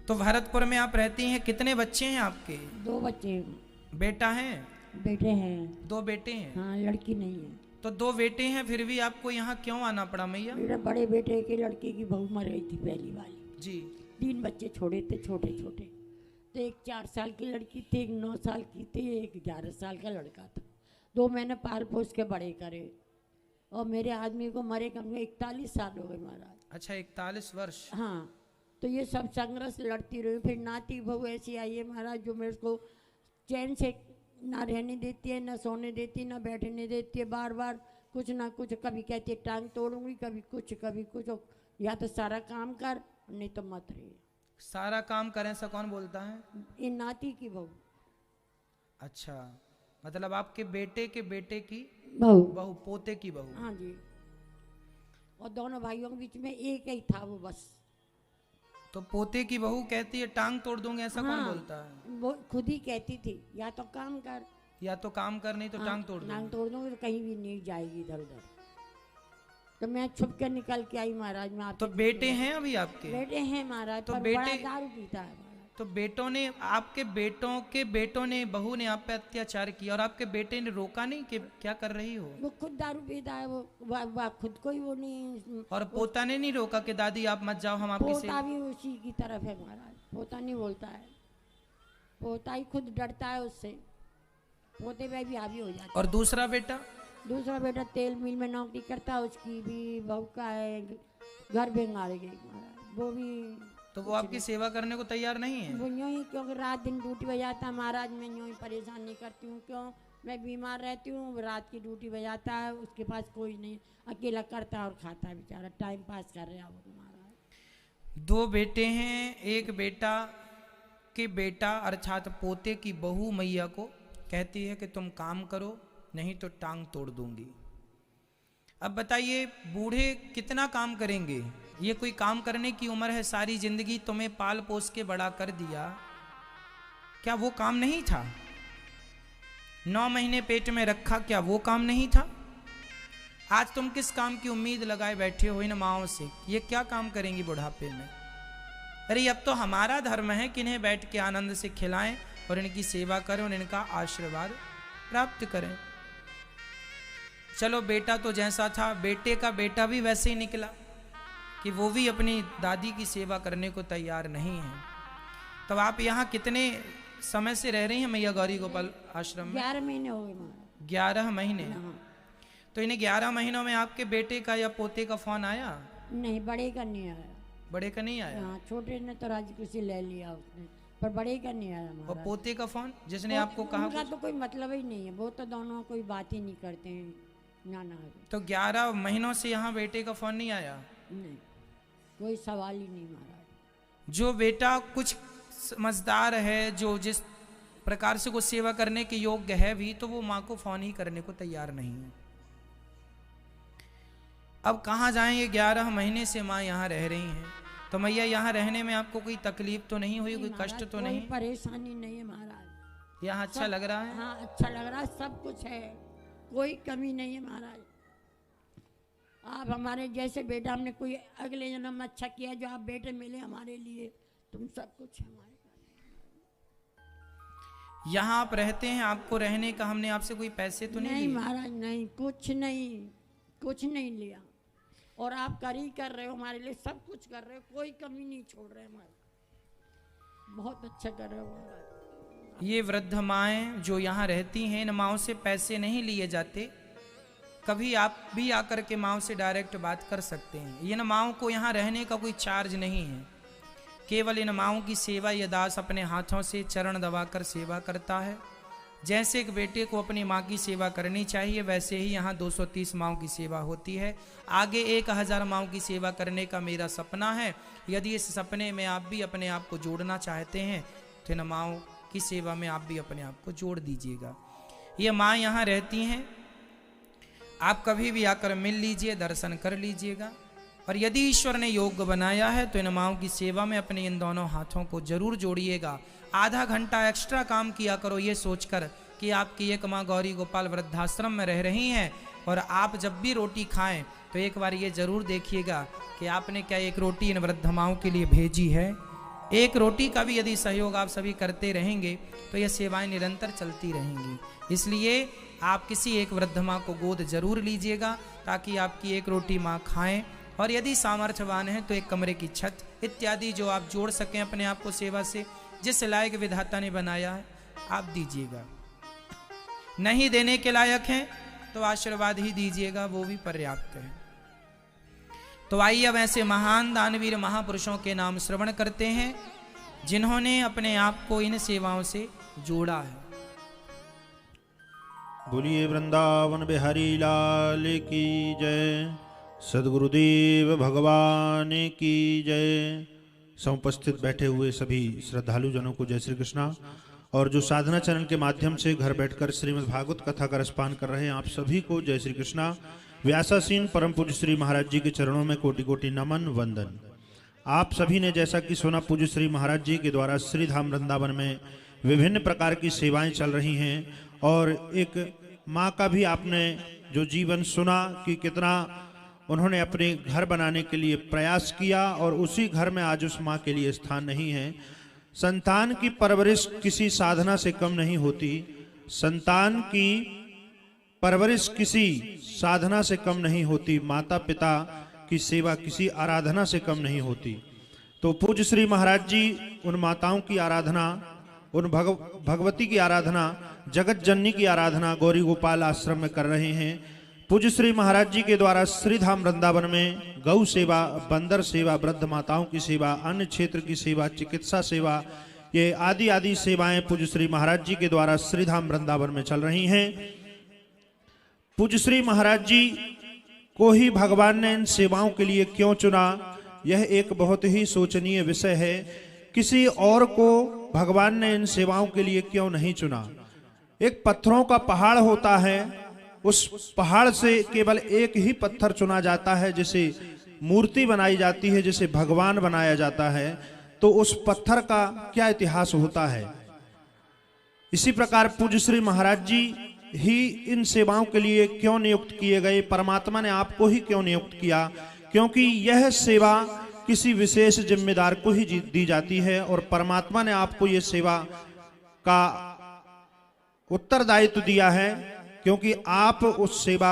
तो भरतपुर में आप रहती हैं। कितने बच्चे हैं आपके? 2 बच्चे। बेटा है? बेटे हैं। 2 बेटे हैं? हाँ, लड़की नहीं है। तो 2 बेटे हैं, फिर भी आपको यहाँ क्यों आना पड़ा मैया? मेरे बड़े बेटे की लड़की की बहू मर गई थी पहली वाली जी। 3 बच्चे छोड़े थे, छोटे छोटे। तो एक 4 साल की लड़की थी, एक 9 साल की थी, एक 11 साल का लड़का था। 2 मैंने पाल पोस के बड़े करे और मेरे आदमी को मरे कम से 41 साल हो गए महाराज। अच्छा, 41 वर्ष। हाँ, तो ये सब संघर्ष लड़ती रही। फिर नाती बहू ऐसी आई है महाराज जो मेरे को चैन से ना रहने देती है, ना सोने देती, ना बैठने देती है। बार बार कुछ ना कुछ, कभी कहती है टांग तोड़ूंगी, कभी कुछ कभी कुछ। या तो सारा काम कर नहीं तो मत रही। सारा काम करें से कौन बोलता है? ये नाती की बहू। अच्छा, मतलब आपके बेटे के बेटे की बहू, पोते की बहू। हाँ जी। और दोनों भाइयों के बीच में एक ही था वो बस। तो पोते की बहू कहती है टांग तोड़ दूंगे, ऐसा हाँ, कौन बोलता है? वो खुद ही कहती थी या तो काम कर, या तो काम कर नहीं तो हाँ, टांग तोड़ दूंगी। टांग तोड़ दूंगी तो कहीं भी नहीं जाएगी इधर उधर। तो मैं छुप के निकल के आई महाराज। मैं तो बेटे हैं अभी आपके? बेटे हैं महाराज, तो पर बेटे बड़ा दारू पीता है महाराज। तो बेटों ने, आपके बेटों के बेटों ने, बहू ने आप पे अत्याचार किया और आपके बेटे ने रोका नहीं कि क्या कर रही हो? वो खुद दारू पीता है, वो खुद को ही वो नहीं। और पोता ने नहीं रोका कि दादी आप मत जाओ, हम आपकी पोता भी उसी की तरफ है महाराज। पोता नहीं बोलता है, पोता ही खुद डरता है उससे। पोते पे भी हावी हो जाता है। और दूसरा बेटा? दूसरा बेटा तेल मिल में नौकरी करता है, उसकी भी बहू का है, घर बेंगाड़ गई महाराज। वो भी तो वो आपकी सेवा करने को तैयार नहीं है? वो यूँ ही, क्योंकि रात दिन ड्यूटी बजाता है महाराज। मैं यूँ ही परेशान नहीं करती हूँ, क्यों, मैं बीमार रहती हूँ। रात की ड्यूटी बजाता है, उसके पास कोई नहीं, अकेला करता है और खाता है बेचारा, टाइम पास कर रहा है वो महाराज। 2 बेटे हैं। एक बेटा के बेटा अर्थात पोते की बहू मैया को कहती है कि तुम काम करो नहीं तो टांग तोड़ दूंगी। अब बताइए बूढ़े कितना काम करेंगे? ये कोई काम करने की उम्र है? सारी जिंदगी तुम्हें पाल पोस के बड़ा कर दिया, क्या वो काम नहीं था? 9 महीने पेट में रखा, क्या वो काम नहीं था? आज तुम किस काम की उम्मीद लगाए बैठे हो इन माओं से? ये क्या काम करेंगी बुढ़ापे में? अरे अब तो हमारा धर्म है कि इन्हें बैठ के आनंद से खिलाएं और इनकी सेवा करें और इनका आशीर्वाद प्राप्त करें। चलो बेटा तो जैसा था, बेटे का बेटा भी वैसे ही निकला। कि वो भी अपनी दादी की सेवा करने को तैयार नहीं है। तब आप यहाँ कितने समय से रह रही हैं मैया गौरी गोपाल आश्रम में? 11 महीने हो गए महाराज। 11 महीने। हाँ। तो इन्हें 11 महीनों में आपके बेटे का या पोते का फोन आया? नहीं, बड़े का नहीं आया। बड़े का नहीं आया? हाँ, छोटे ने तो राजी खुशी ले लिया उसने, पर बड़े का नहीं आया और महाराज। पोते का फोन जिसने आपको कहा? उनका तो कोई मतलब ही नहीं है, वो तो दोनों कोई बात ही नहीं करते हैं। ना तो 11 महीनों से यहाँ बेटे का फोन नहीं आया? नहीं, कोई सवाल ही नहीं महाराज। जो बेटा कुछ समझदार है, जो जिस प्रकार से को सेवा करने के योग्य है भी, तो वो माँ को फोन ही करने को तैयार नहीं है। अब कहाँ जाएं? ये 11 महीने से माँ यहाँ रह रही हैं। तो मैया यहाँ रहने में आपको कोई तकलीफ तो नहीं हुई, कोई कष्ट तो नहीं? कोई परेशानी नहीं है महाराज। यहाँ अच्छा लग रहा है? हाँ, अच्छा लग रहा है, सब कुछ है, कोई कमी नहीं है महाराज। आप हमारे जैसे बेटा, हमने कोई अगले जन्म में अच्छा किया, जो आप बेटे मिले हमारे लिए, तुम सब कुछ है हमारे। यहाँ आप रहते हैं, आपको रहने का हमने आपसे कोई पैसे तो नहीं लिए? महाराज नहीं, कुछ नहीं लिया। और आप कर रहे हो हमारे लिए, सब कुछ कर रहे हो, कोई कमी नहीं छोड़ रहे हमारे। बहुत अच्छा कर रहे हो महाराज। ये वृद्ध माएँ जो यहाँ रहती हैं, इन माँओं से पैसे नहीं लिए जाते। कभी आप भी आकर के माँओं से डायरेक्ट बात कर सकते हैं। इन माँओं को यहाँ रहने का कोई चार्ज नहीं है। केवल इन माँओं की सेवा ये दास अपने हाथों से चरण दबाकर सेवा करता है। जैसे एक बेटे को अपनी माँ की सेवा करनी चाहिए, वैसे ही यहाँ 230 माँओं की सेवा होती है। आगे 1000 माँओं की सेवा करने का मेरा सपना है। यदि इस सपने में आप भी अपने आप को जोड़ना चाहते हैं, तो इन माँओं की सेवा में आप भी अपने आप को जोड़ दीजिएगा। ये माँ यहाँ रहती हैं, आप कभी भी आकर मिल लीजिए, दर्शन कर लीजिएगा। और यदि ईश्वर ने योग बनाया है, तो इन माँओं की सेवा में अपने इन दोनों हाथों को जरूर जोड़िएगा। आधा घंटा एक्स्ट्रा काम किया करो, ये सोचकर कि आपकी एक माँ गौरी गोपाल वृद्धाश्रम में रह रही हैं, और आप जब भी रोटी खाएं तो एक बार ये जरूर देखिएगा कि आपने क्या एक रोटी इन वृद्ध माँओं के लिए भेजी है। एक रोटी का भी यदि सहयोग आप सभी करते रहेंगे, तो यह सेवाएं निरंतर चलती रहेंगी। इसलिए आप किसी एक वृद्ध माँ को गोद जरूर लीजिएगा, ताकि आपकी एक रोटी माँ खाएं। और यदि सामर्थ्यवान है तो एक कमरे की छत इत्यादि जो आप जोड़ सकें अपने आप को सेवा से, जिस लायक विधाता ने बनाया है, आप दीजिएगा। नहीं देने के लायक हैं तो आशीर्वाद ही दीजिएगा, वो भी पर्याप्त है। तो आइए अब ऐसे महान दानवीर महापुरुषों के नाम श्रवण करते हैं, जिन्होंने अपने आप को इन सेवाओं से जोड़ा है। बोलिए वृंदावन बिहारी लाल की जय, सद्गुरुदेव भगवान की जय। समुपस्थित बैठे हुए सभी श्रद्धालु जनों को जय श्री कृष्णा। और जो साधना चैनल के माध्यम से घर बैठकर श्रीमद् भागवत कथा का रसपान कर रहे हैं, आप सभी को जय श्री कृष्णा। व्यासासीन परम पूज्य श्री महाराज जी के चरणों में कोटि कोटि नमन वंदन। आप सभी ने जैसा कि सुना, पूज्य श्री महाराज जी के द्वारा श्री धाम वृंदावन में विभिन्न प्रकार की सेवाएं चल रही हैं। और एक माँ का भी आपने जो जीवन सुना कि कितना उन्होंने अपने घर बनाने के लिए प्रयास किया, और उसी घर में आज उस माँ के लिए स्थान नहीं है। संतान की परवरिश किसी साधना से कम नहीं होती, संतान की परवरिश किसी साधना से कम नहीं होती, माता पिता की सेवा किसी आराधना से कम नहीं होती। तो पूज्य श्री महाराज जी उन माताओं की आराधना, उन भगवती की आराधना, जगत जननी की आराधना गौरी गोपाल आश्रम में कर रहे हैं। पूज्य श्री महाराज जी के द्वारा श्री धाम वृंदावन में गौ सेवा, बंदर सेवा, वृद्ध माताओं की सेवा, अन्य क्षेत्र की सेवा, चिकित्सा सेवा, ये आदि आदि सेवाएं पूज्य श्री महाराज जी के द्वारा श्री धाम वृंदावन में चल रही हैं। पूज्य श्री महाराज जी को ही भगवान ने इन सेवाओं के लिए क्यों चुना, यह एक बहुत ही सोचनीय विषय है। किसी और को भगवान ने इन सेवाओं के लिए क्यों नहीं चुना। एक पत्थरों का पहाड़ होता है, उस पहाड़ से केवल एक ही पत्थर चुना जाता है, जिसे मूर्ति बनाई जाती है, जिसे भगवान बनाया जाता है। तो उस पत्थर का क्या इतिहास होता है। इसी प्रकार पूज्य श्री महाराज जी ही इन सेवाओं के लिए क्यों नियुक्त किए गए, परमात्मा ने आपको ही क्यों नियुक्त किया, क्योंकि यह सेवा किसी विशेष जिम्मेदार को ही दी जाती है। और परमात्मा ने आपको यह सेवा का उत्तरदायित्व दिया है, क्योंकि आप उस सेवा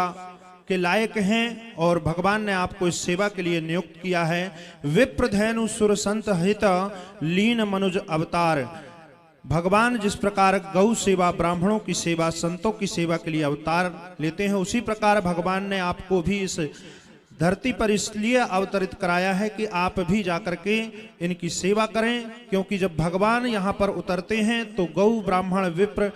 के लायक हैं और भगवान ने आपको इस सेवा के लिए नियुक्त किया है। विप्रधेनु सुर संत हित लीन मनुज अवतार। भगवान जिस प्रकार गौ सेवा, ब्राह्मणों की सेवा, संतों की सेवा के लिए अवतार लेते हैं, उसी प्रकार भगवान ने आपको भी इस धरती पर इसलिए अवतरित कराया है कि आप भी जाकर के इनकी सेवा करें। क्योंकि जब भगवान यहाँ पर उतरते हैं तो गौ, ब्राह्मण, विप्र,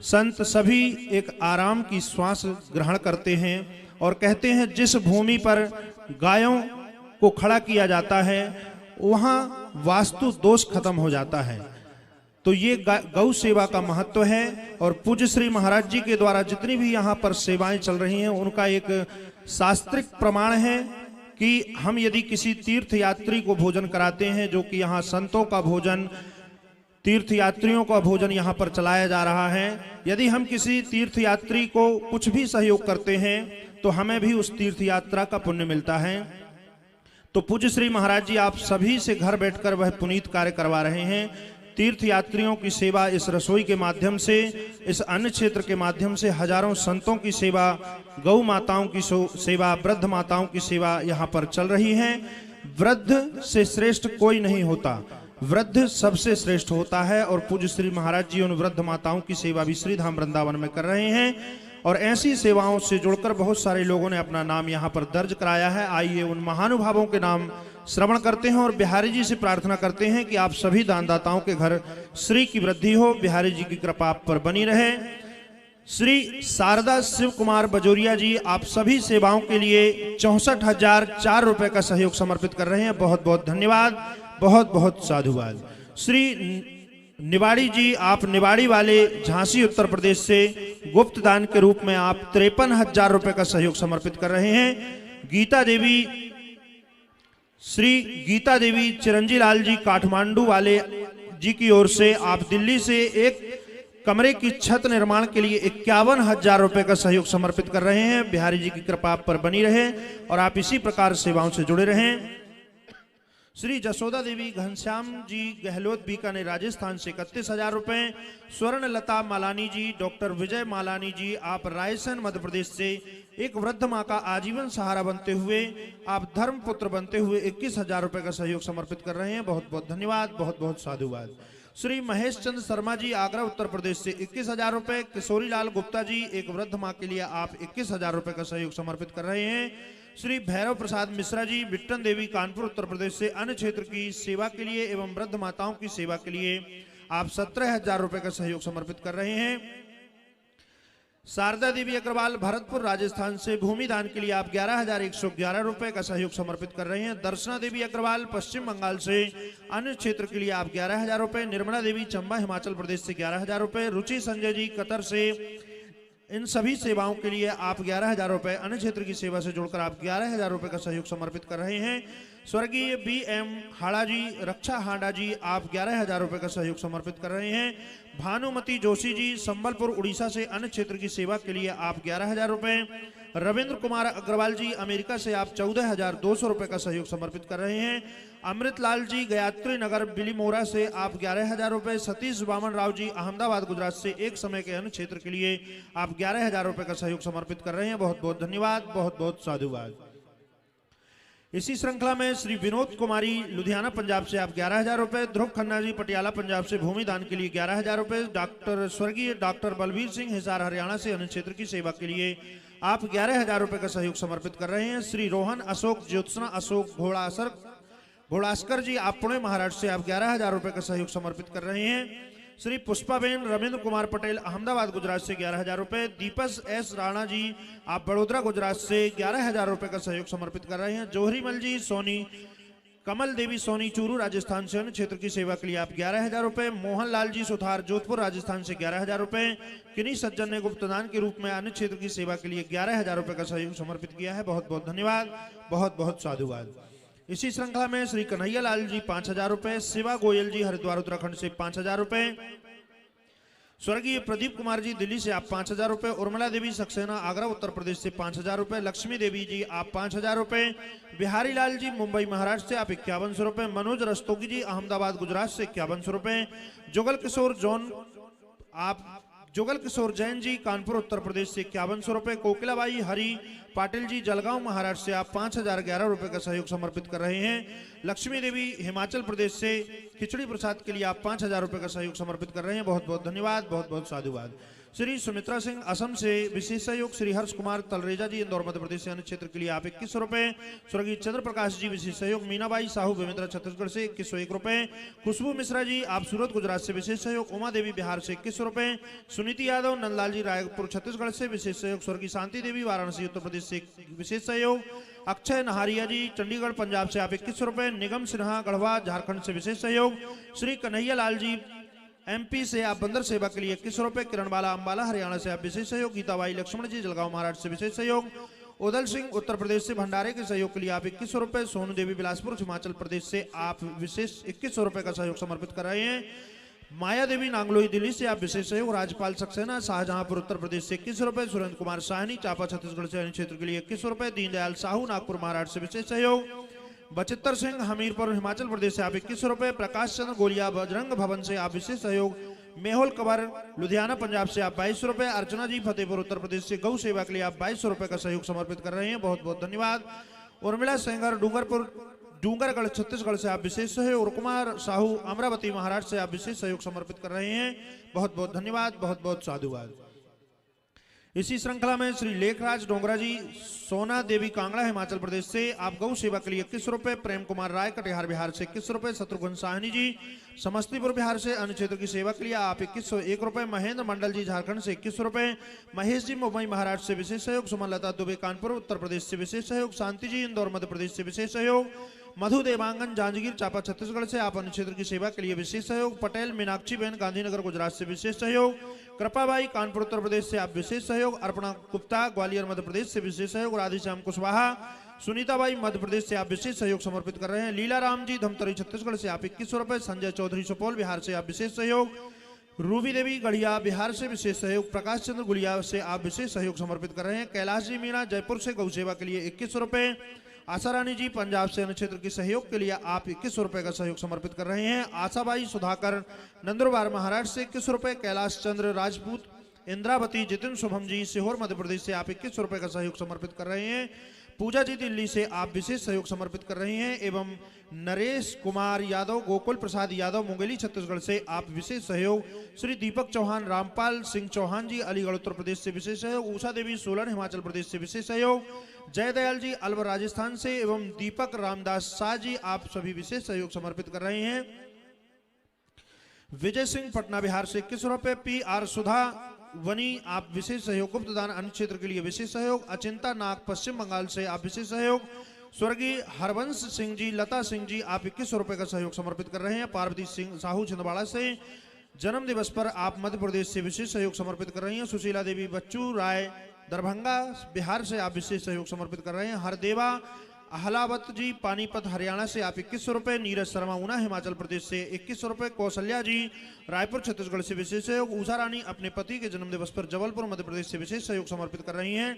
संत सभी एक आराम की श्वास ग्रहण करते हैं और कहते हैं जिस भूमि पर गायों को खड़ा किया जाता है वहां वास्तु दोष खत्म हो जाता है। तो ये गौ सेवा का महत्व है। और पूज्य श्री महाराज जी के द्वारा जितनी भी यहाँ पर सेवाएं चल रही हैं उनका एक शास्त्रिक प्रमाण है कि हम यदि किसी तीर्थ यात्री को भोजन कराते हैं, जो कि यहाँ संतों का भोजन, तीर्थ यात्रियों का भोजन यहाँ पर चलाया जा रहा है, यदि हम किसी तीर्थ यात्री को कुछ भी सहयोग करते हैं तो हमें भी उस तीर्थ यात्रा का पुण्य मिलता है। तो पूज्य श्री महाराज जी आप सभी से घर बैठकर वह पुनीत कार्य करवा रहे हैं। तीर्थ यात्रियों की सेवा इस रसोई के माध्यम से, इस अन्न क्षेत्र के माध्यम से, हजारों संतों की सेवा, गौ माताओं की सेवा, वृद्ध माताओं की सेवा यहाँ पर चल रही है। वृद्ध से श्रेष्ठ कोई नहीं होता, वृद्ध सबसे श्रेष्ठ होता है। और पूज्य श्री महाराज जी उन वृद्ध माताओं की सेवा भी श्री धाम वृंदावन में कर रहे हैं। और ऐसी सेवाओं से जुड़कर बहुत सारे लोगों ने अपना नाम यहाँ पर दर्ज कराया है। आइए उन महानुभावों के नाम श्रवण करते हैं और बिहारी जी से प्रार्थना करते हैं कि आप सभी दानदाताओं के घर श्री की वृद्धि हो, बिहारी जी की कृपा आप पर बनी रहे। श्री शारदा शिव कुमार बजोरिया जी आप सभी सेवाओं के लिए 64,004 रुपए का सहयोग समर्पित कर रहे हैं। बहुत बहुत धन्यवाद, बहुत बहुत साधुवाद। श्री निवाड़ी जी आप निवाड़ी वाले झांसी उत्तर प्रदेश से गुप्त दान के रूप में आप 53,000 रुपए का सहयोग समर्पित कर रहे हैं। गीता देवी, श्री गीता देवी चिरंजी लाल जी काठमांडू वाले जी की ओर से आप दिल्ली से एक कमरे की छत निर्माण के लिए 51,000 रुपए का सहयोग समर्पित कर रहे हैं। बिहारी जी की कृपा आप पर बनी रहे और आप इसी प्रकार सेवाओं से जुड़े रहें। श्री जसोदा देवी घनश्याम जी गहलोत बीकानेर राजस्थान से 31,000 रुपए। स्वर्ण लता मालानी जी, डॉक्टर विजय मालानी जी आप रायसेन मध्य प्रदेश से एक वृद्ध माँ का आजीवन सहारा बनते हुए, आप धर्म पुत्र बनते हुए 21,000 रुपए का सहयोग समर्पित कर रहे हैं। बहुत बहुत धन्यवाद, बहुत बहुत साधुवाद। श्री महेश चंद्र शर्मा जी आगरा उत्तर प्रदेश से 21,000 रुपए। किशोरी लाल गुप्ता जी एक वृद्ध माँ के लिए आप 21,000 रुपए का सहयोग समर्पित कर रहे हैं। श्री भैरव प्रसाद मिश्रा जी बिट्टन देवी कानपुर उत्तर प्रदेश से अन्य क्षेत्र की सेवा के लिए एवं वृद्ध माताओं की सेवा के लिए आप 17,000 रुपए का सहयोग समर्पित कर रहे हैं। शारदा देवी अग्रवाल भरतपुर राजस्थान से भूमि दान के लिए आप 11,111 रुपए का सहयोग समर्पित कर रहे हैं। दर्शना देवी अग्रवाल पश्चिम बंगाल से अन्य क्षेत्र के लिए आप 11,000 रुपए। निर्मला देवी चंबा हिमाचल प्रदेश से 11,000 रुपए। रुचि संजय जी कतर से इन सभी सेवाओं के लिए आप 11,000 रुपए, अन्य क्षेत्र की सेवा से जुड़कर आप 11,000 रुपए का सहयोग समर्पित कर रहे हैं। स्वर्गीय BM हाड़ा जी रक्षा हांडा जी आप 11,000 रुपए का सहयोग समर्पित कर रहे हैं। भानुमति जोशी जी संबलपुर उड़ीसा से अन्य क्षेत्र की सेवा के लिए आप 11,000 रुपए। रविंद्र कुमार अग्रवाल जी अमेरिका से आप 14,200 रुपए का सहयोग समर्पित कर रहे हैं। अमृतलाल जी गायत्री नगर बिलीमोरा से आप 11,000 रुपए। सतीश वामन राव जी अहमदाबाद गुजरात से एक समय के अन्य क्षेत्र के लिए आप 11,000 रुपए का सहयोग समर्पित कर रहे हैं। बहुत बहुत धन्यवाद, बहुत बहुत साधुवाद। इसी श्रृंखला में श्री विनोद कुमारी लुधियाना पंजाब से आप 11,000 रुपए। ध्रुव खन्ना जी पटियाला पंजाब से भूमि दान के लिए 11,000 रुपए। स्वर्गीय डॉक्टर बलबीर सिंह हिसार हरियाणा से अन्य क्षेत्र की सेवा के लिए आप 11,000 रुपए का सहयोग समर्पित कर रहे हैं। श्री रोहन अशोक ज्योत्सना अशोक घोड़ासकर जी आप पुणे महाराष्ट्र से आप 11,000 रुपए का सहयोग समर्पित कर रहे हैं। श्री पुष्पाबेन रविंद्र कुमार पटेल अहमदाबाद गुजरात से 11,000 रुपए। दीपक S राणा जी आप बड़ोदरा गुजरात से 11,000 रुपए का सहयोग समर्पित कर रहे हैं। जोहरीमल जी सोनी, कमल देवी सोनी चूरू राजस्थान से अन्य क्षेत्र की सेवा के लिए आप 11,000 रुपए। मोहनलाल जी सुथार जोधपुर राजस्थान से 11,000 रुपए। किन्हीं सज्जन ने गुप्तदान के रूप में अन्य क्षेत्र की सेवा के लिए 11,000 रुपए का सहयोग समर्पित किया है। बहुत बहुत धन्यवाद, बहुत बहुत साधुवाद। इसी श्रृंखला में श्री कन्हैया लाल जी 5,000 रुपए। शिवा गोयल जी हरिद्वार उत्तराखंड से 5,000 रुपए। स्वर्गीय प्रदीप कुमार जी दिल्ली से आप 5,000 रुपए। उर्मिला देवी सक्सेना आगरा उत्तर प्रदेश से 5,000 रुपए। लक्ष्मी देवी जी आप 5,000 रुपए। बिहारी लाल जी मुंबई महाराष्ट्र से आप 5100 रुपए। मनोज रस्तोगी जी अहमदाबाद गुजरात से 5100 रुपए। जुगल किशोर जॉन आप जुगल किशोर जैन जी कानपुर उत्तर प्रदेश से 5100 रुपए। कोकिलाबाई हरि पाटिल जी जलगांव महाराष्ट्र से आप 5011 रुपए का सहयोग समर्पित कर रहे हैं। लक्ष्मी देवी हिमाचल प्रदेश से खिचड़ी प्रसाद के लिए आप 5000 रुपए का सहयोग समर्पित कर रहे हैं। बहुत बहुत धन्यवाद, बहुत बहुत साधुवाद। श्री सुमित्रा सिंह असम से विशेष सहयोग। श्री हर्ष कुमार तलरेजा जी इंदौर मध्य प्रदेश से अन्य क्षेत्र के लिए आप 2100 रुपए। स्वर्गीय चंद्र प्रकाश जी विशेष सहयोग। मीनाबाई साहू बेमेंद्रा छत्तीसगढ़ से 2101 रुपए। खुशबू मिश्रा जी आप सूरत गुजरात से विशेष सहयोग। उमा देवी बिहार से 2100 रुपए। सुनीति यादव नंदलाल जी रायपुर छत्तीसगढ़ से विशेष सहयोग। स्वर्गीय शांति देवी वाराणसी उत्तर प्रदेश से विशेष सहयोग। अक्षय नहारिया जी चंडीगढ़ पंजाब से आप 2100 रुपए। निगम सिन्हा गढ़वा झारखंड से विशेष सहयोग। श्री कन्हैया लाल जी एमपी से आप बंदर सेवा के लिए 2100 रुपए। किरणबाला अंबाला हरियाणा से आप विशेष सहयोग। गीताबाई लक्ष्मण जी जलगांव महाराष्ट्र से विशेष सहयोग। उदल सिंह उत्तर प्रदेश से भंडारे के सहयोग के लिए आप 2100 रुपए। सोनू देवी बिलासपुर हिमाचल प्रदेश से आप विशेष 2100 रुपए का सहयोग समर्पित कर रहे हैं। माया देवी नांगलोई दिल्ली से आप विशेष सहयोग। राजपाल सक्सेना शाहजहांपुर उत्तर प्रदेश से 2100 रुपए। सुरेंद्र कुमार साहनी चापा छत्तीसगढ़ से अन्य क्षेत्र के लिए 2100 रुपए। दीनदयाल साहू नागपुर महाराष्ट्र से विशेष सहयोग। बचित्तर सिंह हमीरपुर हिमाचल प्रदेश से आप 2100 रुपए। प्रकाश चंद्र गोलिया बजरंग भवन से आप विशेष सहयोग। मेहुल कबर लुधियाना पंजाब से आप 2200 रुपए। अर्चना जी फतेहपुर उत्तर प्रदेश से गौ सेवा के लिए आप 2200 रुपए का सहयोग समर्पित कर रहे हैं। बहुत बहुत धन्यवाद। उर्मिला सेंगर डूंगरगढ़ छत्तीसगढ़ से आप विशेष सहयोग। और कुमार साहू अमरावती महाराष्ट्र से आप विशेष सहयोग समर्पित कर रहे हैं। बहुत बहुत धन्यवाद, बहुत बहुत साधुवाद। इसी श्रृंखला में श्री लेखराज डोंगरा जी सोना देवी कांगड़ा हिमाचल प्रदेश से आप गौ सेवा के लिए 2100 रुपए। प्रेम कुमार राय कटिहार बिहार से 2100 रुपए। शत्रुघ्न साहनी जी समस्तीपुर बिहार से अन्य क्षेत्र की सेवा के लिए आप 2101 रुपए। महेंद्र मंडल जी झारखंड से 2100 रुपए। महेश जी मुंबई महाराष्ट्र से विशेष सहयोग। सुमन लता दुबे कानपुर उत्तर प्रदेश से विशेष सहयोग। शांति जी इंदौर मध्य प्रदेश से विशेष सहयोग। मधु देवांगन जांजगीर चांपा छत्तीसगढ़ से आप अन्य क्षेत्र की सेवा के लिए विशेष सहयोग। पटेल मीनाक्षी बहन गांधीनगर गुजरात से विशेष सहयोग। कृपाबाई कानपुर उत्तर प्रदेश से आप विशेष सहयोग। अर्पणा गुप्ता ग्वालियर मध्य प्रदेश से विशेष सहयोग। राधेश्याम कुशवाहा सुनीताबाई मध्य प्रदेश से आप विशेष सहयोग समर्पित कर रहे हैं। लीला राम जी धमतरी छत्तीसगढ़ से आप 2100 रुपए। संजय चौधरी सुपौल बिहार से आप विशेष सहयोग। रूबी देवी गढ़िया बिहार से विशेष सहयोग। प्रकाश चंद्र गुलिया से आप विशेष सहयोग समर्पित कर रहे हैं। कैलाश जी मीणा जयपुर से गौ सेवा के लिए 2100 रुपए। आशा रानी जी पंजाब से अन्य क्षेत्र के सहयोग के लिए आप 2100 रुपए का सहयोग समर्पित कर रहे हैं। आशाबाई सुधाकर नंदुरबार महाराष्ट्र से 2100 रुपए। कैलाश चंद्र राजपूत इंद्रावती जितिन शुभम जी सीहोर मध्य प्रदेश से आप 2100 रुपए का सहयोग समर्पित कर रहे हैं। पूजा जी दिल्ली से आप विशेष सहयोग समर्पित कर रहे हैं। एवं नरेश कुमार यादव गोकुल प्रसाद यादव मुंगेली छत्तीसगढ़ से आप विशेष सहयोग। श्री दीपक चौहान रामपाल सिंह चौहान जी अलीगढ़ उत्तर प्रदेश से विशेष सहयोग। उषा देवी सोलन हिमाचल प्रदेश से विशेष सहयोग। जयदयाल जी अलवर राजस्थान से एवं दीपक रामदास शाह जी आप सभी विशेष सहयोग समर्पित कर रहे हैं। विजय सिंह पटना बिहार से 2100 रुपए। पी आर सुधा वनी आप विशेष सहयोग। गुप्त दान अन्य क्षेत्र के लिए विशेष सहयोग। अचिंता नाग पश्चिम बंगाल से आप विशेष सहयोग। स्वर्गीय हरवंश सिंह जी लता सिंह जी आप 2100 रुपए का सहयोग समर्पित कर रहे हैं। पार्वती सिंह साहू छिंदवाड़ा से जन्म दिवस पर आप मध्य प्रदेश से विशेष सहयोग समर्पित कर रही हैं। सुशीला देवी बच्चू राय दरभंगा बिहार से आप विशेष सहयोग समर्पित कर रहे हैं। हरदेवा अहलावत जी पानीपत हरियाणा से आप 2100 रुपए। नीरज शर्मा ऊना हिमाचल प्रदेश से 2100 रुपए। कौशल्या जी रायपुर छत्तीसगढ़ से विशेष सहयोग। उषा रानी अपने पति के जन्म दिवस पर जबलपुर मध्य प्रदेश से विशेष सहयोग समर्पित कर रही हैं।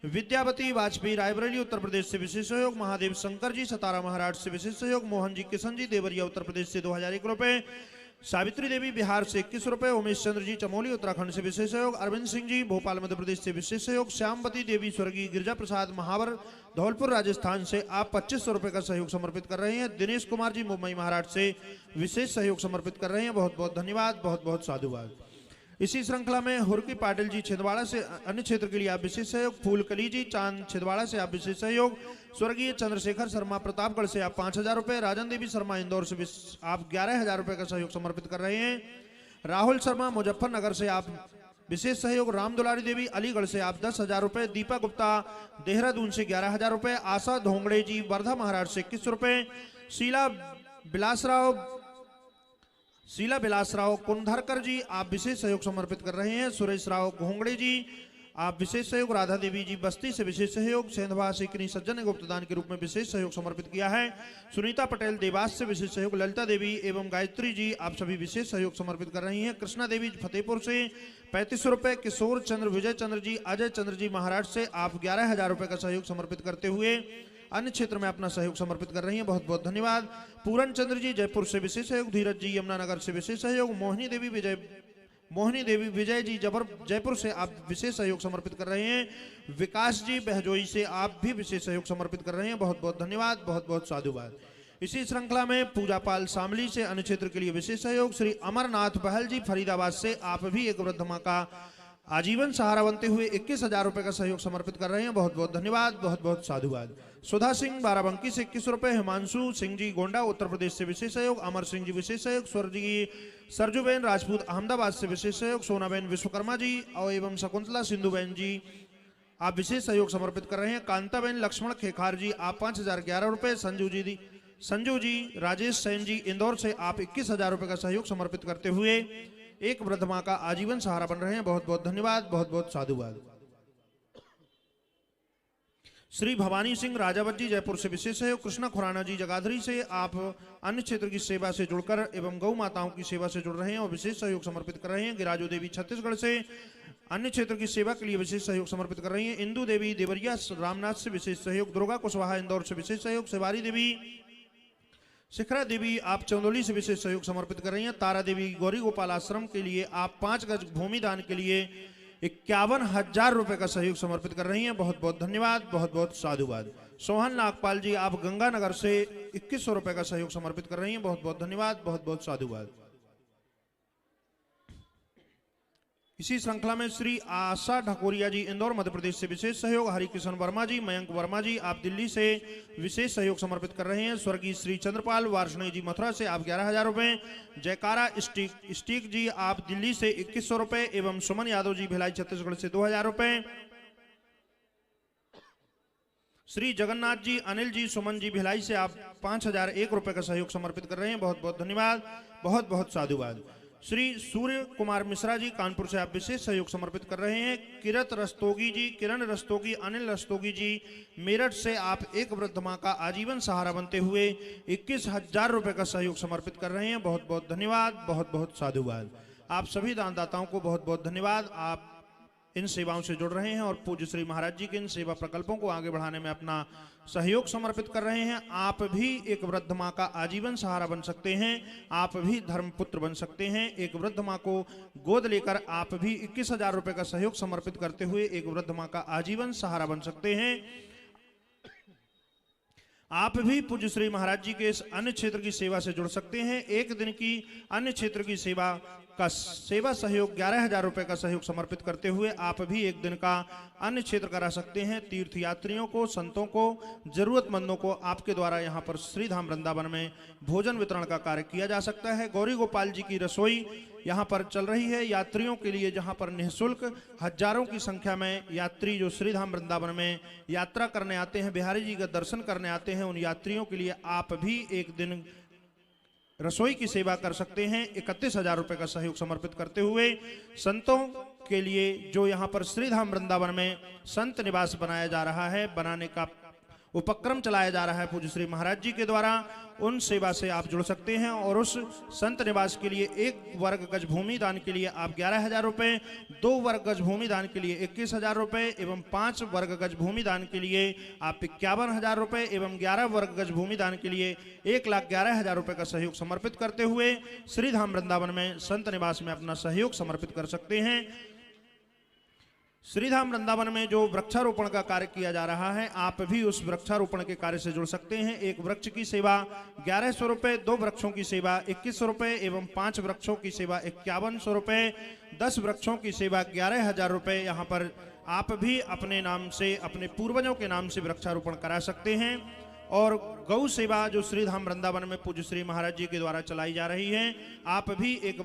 विद्यावती वाजपेयी रायबरेली उत्तर प्रदेश से विशेष सहयोग। महादेव शंकर जी सतारा महाराष्ट्र से विशेष सहयोग। मोहन जी किशन जी देवरिया उत्तर प्रदेश से 2001 रुपए। सावित्री देवी बिहार से 2100 रुपए। उमेश चंद्र जी चमोली उत्तराखंड से विशेष सहयोग। अरविंद सिंह जी भोपाल मध्य प्रदेश से विशेष सहयोग। श्यामवती देवी स्वर्गीय गिरिजा प्रसाद महावर धौलपुर राजस्थान से आप 2500 रुपए का सहयोग समर्पित कर रहे हैं। दिनेश कुमार जी मुंबई महाराष्ट्र से विशेष सहयोग समर्पित कर रहे हैं। बहुत बहुत धन्यवाद, बहुत बहुत साधुवाद। इसी श्रृंखला में हुरकी पाटिल जी छिंदवाड़ा से अन्य क्षेत्र के लिए आप विशेष सहयोग। फूलकली जी चांद छिंदवाड़ा से आप विशेष सहयोग। स्वर्गीय चंद्रशेखर शर्मा प्रतापगढ़ से आप 5000 रुपए। राजन देवी शर्मा इंदौर से आप 11000 रुपए का सहयोग समर्पित कर रहे हैं। राहुल शर्मा मुजफ्फरनगर से आप विशेष सहयोग। राम दुलारी देवी अलीगढ़ से आप 10,000 रुपए। दीपा गुप्ता देहरादून से 11,000 रुपए। आशा धोंगड़े जी वर्धा महाराष्ट्र से 2100 रुपए। शीला बिलासराव कुंधरकर जी आप विशेष सहयोग समर्पित कर रहे हैं। सुरेश राव घोंगड़े जी आप विशेष सहयोग। राधा देवी जी बस्ती से विशेष सहयोग। सेंधवा सिकनी सज्जन ने गुप्तदान के रूप में विशेष सहयोग समर्पित किया है। सुनीता पटेल देवास से विशेष सहयोग। ललिता देवी एवं गायत्री जी आप सभी विशेष सहयोग समर्पित कर रही हैं। कृष्णा देवी फतेहपुर से 3500 रुपए। किशोर चंद्र विजय चंद्र जी अजय चंद्र जी महाराष्ट्र से आप 11000 रुपए का सहयोग समर्पित करते हुए अन्य क्षेत्र में अपना सहयोग समर्पित कर रही हैं। बहुत बहुत धन्यवाद। पूरन चंद्र जी जयपुर से विशेष सहयोग। धीरज जी यमुनानगर से विशेष सहयोग। मोहिनी देवी मोहिनी देवी विजय जी जयपुर से आप विशेष सहयोग समर्पित कर रहे हैं। विकास जी बहजोई से आप भी विशेष सहयोग समर्पित कर रहे हैं, बहुत बहुत धन्यवाद, बहुत बहुत साधुवाद। इसी श्रृंखला में पूजा पाल शामली से अन्य क्षेत्र के लिए विशेष सहयोग। श्री अमरनाथ बहल जी फरीदाबाद से आप भी एक वृद्ध मां का आजीवन सहारा बनते हुए 21,000 रुपए का सहयोग समर्पित कर रहे हैं, बहुत बहुत धन्यवाद, बहुत बहुत साधुवाद। सुधा सिंह बाराबंकी से 21 रुपए। हिमांशु सिंह जी गोंडा उत्तर प्रदेश से विशेष सहयोग। अमर सिंह जी विशेष सहयोग। स्वर्गीय सरजूबेन राजपूत अहमदाबाद से विशेष सहयोग। सोनाबेन विश्वकर्मा जी और एवं शकुंतला सिंधुबेन जी आप विशेष सहयोग समर्पित कर रहे हैं। कांताबेन लक्ष्मण खेखार जी आप 5,011 रुपए। संजू जी राजेश सैन जी इंदौर से आप 21,000 रुपए का सहयोग समर्पित करते हुए एक वृद्ध मां का आजीवन सहारा बन रहे हैं, बहुत बहुत धन्यवाद, बहुत बहुत साधुवाद। श्री भवानी सिंह राजावत जी जयपुर से विशेष सहयोग। कृष्णा खुराना जी जगाधरी से आप अन्य क्षेत्र की सेवा से जुड़कर एवं गौ माताओं की सेवा से जुड़ रहे हैं और विशेष सहयोग समर्पित कर रहे हैं। गिराजो देवी छत्तीसगढ़ से अन्य क्षेत्र की सेवा के लिए विशेष सहयोग समर्पित कर रही हैं। इंदू देवी देवरिया रामनाथ से विशेष सहयोग। दुर्गा कुशवाहा इंदौर से विशेष सहयोग। शिवारी देवी शिखरा देवी आप चंदौली से विशेष सहयोग समर्पित कर रही हैं। तारा देवी गौरी गोपाल आश्रम के लिए आप 5 गज भूमि दान के लिए 51,000 रुपए का सहयोग समर्पित कर रही हैं, बहुत बहुत धन्यवाद, बहुत बहुत साधुवाद। सोहन नागपाल जी आप गंगानगर से 2100 रुपए का सहयोग समर्पित कर रही हैं, बहुत बहुत धन्यवाद, बहुत बहुत साधुवाद। इसी श्रृंखला में श्री आशा ढकोरिया जी इंदौर मध्य प्रदेश से विशेष सहयोग। हरिकृष्ण वर्मा जी मयंक वर्मा जी आप दिल्ली से विशेष सहयोग समर्पित कर रहे हैं। स्वर्गीय श्री चंद्रपाल वार्ष्णेय जी मथुरा से आप 11,000 रुपए। जयकारा स्टीक जी आप दिल्ली से 2100 रुपए एवं सुमन यादव जी भिलाई छत्तीसगढ़ से 2,000 रुपए। श्री जगन्नाथ जी अनिल जी सुमन जी भिलाई से आप 5,001 रुपए का सहयोग समर्पित कर रहे हैं, बहुत बहुत धन्यवाद, बहुत बहुत साधुवाद। श्री सूर्य कुमार मिश्रा जी कानपुर से आप विशेष सहयोग समर्पित कर रहे हैं। किरण रस्तोगी अनिल रस्तोगी जी मेरठ से आप एक वृद्ध मां का आजीवन सहारा बनते हुए 21,000 रुपए का सहयोग समर्पित कर रहे हैं, बहुत बहुत धन्यवाद, बहुत बहुत साधुवाद। आप सभी दानदाताओं को बहुत बहुत धन्यवाद। आप इन सेवाओं से जुड़ रहे हैं और पूज्य श्री महाराज जी के इन सेवा प्रकल्पों को आगे बढ़ाने में अपना सहयोग समर्पित कर रहे हैं। आप भी एक वृद्ध मां का आजीवन सहारा बन सकते हैं, आप भी धर्मपुत्र बन सकते हैं। एक वृद्ध मां को गोद लेकर आप भी 21,000 रुपए का सहयोग समर्पित करते हुए एक वृद्ध मां का आजीवन सहारा बन सकते हैं। आप भी पूज्य श्री महाराज जी के इस अन्य क्षेत्र की सेवा से जुड़ सकते हैं। एक दिन की अन्य क्षेत्र की सेवा का सेवा सहयोग 11,000 रुपए का सहयोग समर्पित करते हुए आप भी एक दिन का अन्य क्षेत्र करा सकते हैं। तीर्थ यात्रियों को, संतों को, जरूरतमंदों को आपके द्वारा यहाँ पर श्रीधाम वृंदावन में भोजन वितरण का कार्य किया जा सकता है। गौरी गोपाल जी की रसोई यहाँ पर चल रही है यात्रियों के लिए, जहाँ पर निःशुल्क हजारों की संख्या में यात्री जो श्रीधाम वृंदावन में यात्रा करने आते हैं, बिहारी जी का दर्शन करने आते हैं, उन यात्रियों के लिए आप भी एक दिन रसोई की सेवा कर सकते हैं। 31,000 रुपए का सहयोग समर्पित करते हुए संतों के लिए जो यहाँ पर श्रीधाम वृंदावन में संत निवास बनाया जा रहा है, बनाने का उपक्रम चलाया जा रहा है पूज्य श्री महाराज जी के द्वारा, उन सेवा से आप जुड़ सकते हैं। और उस संत निवास के लिए 1 वर्ग गज भूमि दान के लिए आप 11,000 रुपए, 2 वर्ग गज भूमि दान के लिए 21,000 रुपए एवं 5 वर्ग गज भूमि दान के लिए आप 51,000 रुपए एवं 11 वर्ग गज भूमि दान के लिए 1,11,000 रुपए का सहयोग समर्पित करते हुए श्रीधाम वृंदावन में संत निवास में अपना सहयोग समर्पित कर सकते हैं। श्रीधाम वृंदावन में जो वृक्षारोपण का कार्य किया जा रहा है, आप भी उस वृक्षारोपण के कार्य से जुड़ सकते हैं। 1 वृक्ष की सेवा 1100 रुपए, 2 वृक्षों की सेवा 2100 रुपए एवं 5 वृक्षों की सेवा 5100 रुपए, 10 वृक्षों की सेवा 11,000 रुपए। यहाँ पर आप भी अपने नाम से, अपने पूर्वजों के नाम से वृक्षारोपण करा सकते हैं। और गौ सेवा जो श्रीधाम वृंदावन में पूज्य श्री महाराज जी के द्वारा चलाई जा रही है, आप भी एक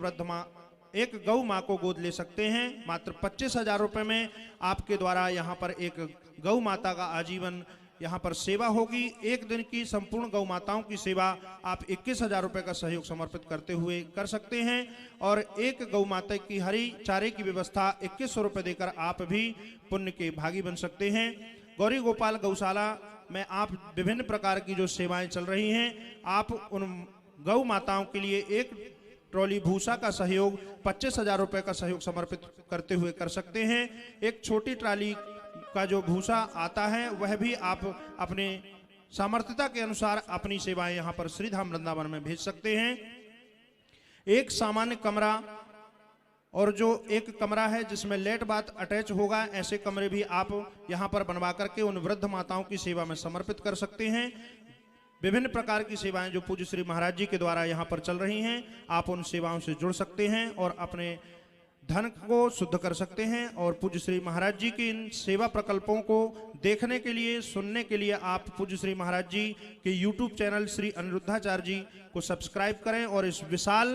गौ माँ को गोद ले सकते हैं। मात्र 25,000 रुपए में आपके द्वारा यहाँ पर एक गौ माता का आजीवन यहाँ पर सेवा होगी। एक दिन की संपूर्ण गौ माताओं की सेवा आप 21,000 रुपए का सहयोग समर्पित करते हुए कर सकते हैं। और एक गौ माता की हरी चारे की व्यवस्था 2100 रुपए देकर आप भी पुण्य के भागी बन सकते हैं। गौरी गोपाल गौशाला में आप विभिन्न प्रकार की जो सेवाएं चल रही हैं, आप उन गौ माताओं के लिए 1 ट्रॉली भूसा का सहयोग 25,000 रुपए का सहयोग समर्पित करते हुए कर सकते हैं। एक छोटी ट्राली का जो भूसा आता है वह भी आप अपने सामर्थ्यता के अनुसार अपनी सेवाएं यहाँ पर श्रीधाम वृंदावन में भेज सकते हैं। एक सामान्य कमरा और जो एक कमरा है जिसमें लेट बाथ अटैच होगा, ऐसे कमरे भी आप यहाँ पर बनवा करके उन वृद्ध माताओं की सेवा में समर्पित कर सकते हैं। विभिन्न प्रकार की सेवाएं जो पूज्य श्री महाराज जी के द्वारा यहाँ पर चल रही हैं, आप उन सेवाओं से जुड़ सकते हैं और अपने धन को शुद्ध कर सकते हैं। और पूज्य श्री महाराज जी की इन सेवा प्रकल्पों को देखने के लिए, सुनने के लिए आप पूज्य श्री महाराज जी के YouTube चैनल श्री अनिरुद्धाचार्य जी को सब्सक्राइब करें और इस विशाल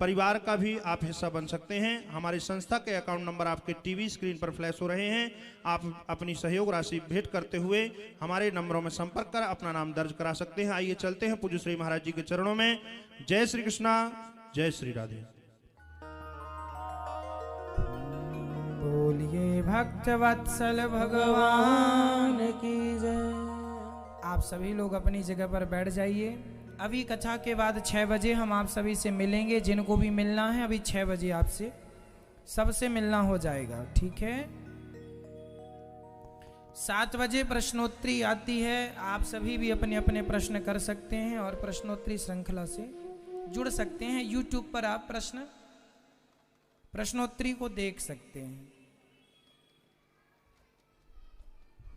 परिवार का भी आप हिस्सा बन सकते हैं। हमारी संस्था के अकाउंट नंबर आपके टीवी स्क्रीन पर फ्लैश हो रहे हैं। आप अपनी सहयोग राशि भेंट करते हुए हमारे नंबरों में संपर्क कर अपना नाम दर्ज करा सकते हैं। आइए चलते हैं पूज्य श्री महाराज जी के चरणों में। जय श्री कृष्णा, जय श्री राधे। बोलिए भक्त वत्सल भगवान की जय। आप सभी लोग अपनी जगह पर बैठ जाइए। अभी कथा के बाद 6 बजे हम आप सभी से मिलेंगे। जिनको भी मिलना है अभी 6 बजे आपसे सबसे मिलना हो जाएगा, ठीक है। 7 बजे प्रश्नोत्तरी आती है। आप सभी भी अपने अपने प्रश्न कर सकते हैं और प्रश्नोत्तरी श्रृंखला से जुड़ सकते हैं। YouTube पर आप प्रश्नोत्तरी को देख सकते हैं।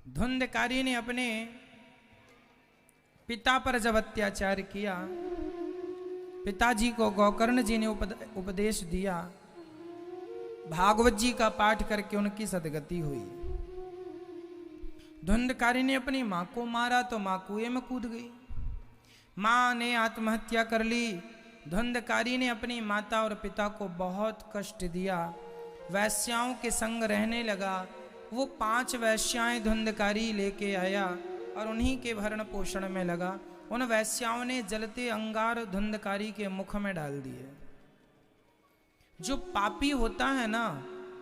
धुंधकारी ने अपने पिता पर जब अत्याचार किया, पिताजी को गोकर्ण जी ने उपदेश दिया, भागवत जी का पाठ करके उनकी सदगति हुई। धुंधकारी ने अपनी मां को मारा तो मां कुएं में कूद गई, मां ने आत्महत्या कर ली। धुंधकारी ने अपनी माता और पिता को बहुत कष्ट दिया, वैश्याओं के संग रहने लगा। वो 5 वैश्याएं धुंधकारी लेके आया और उन्हीं के भरण पोषण में लगा। उन वैश्याओं ने जलते अंगार धुंधकारी के मुख में डाल दिए। जो पापी होता है ना,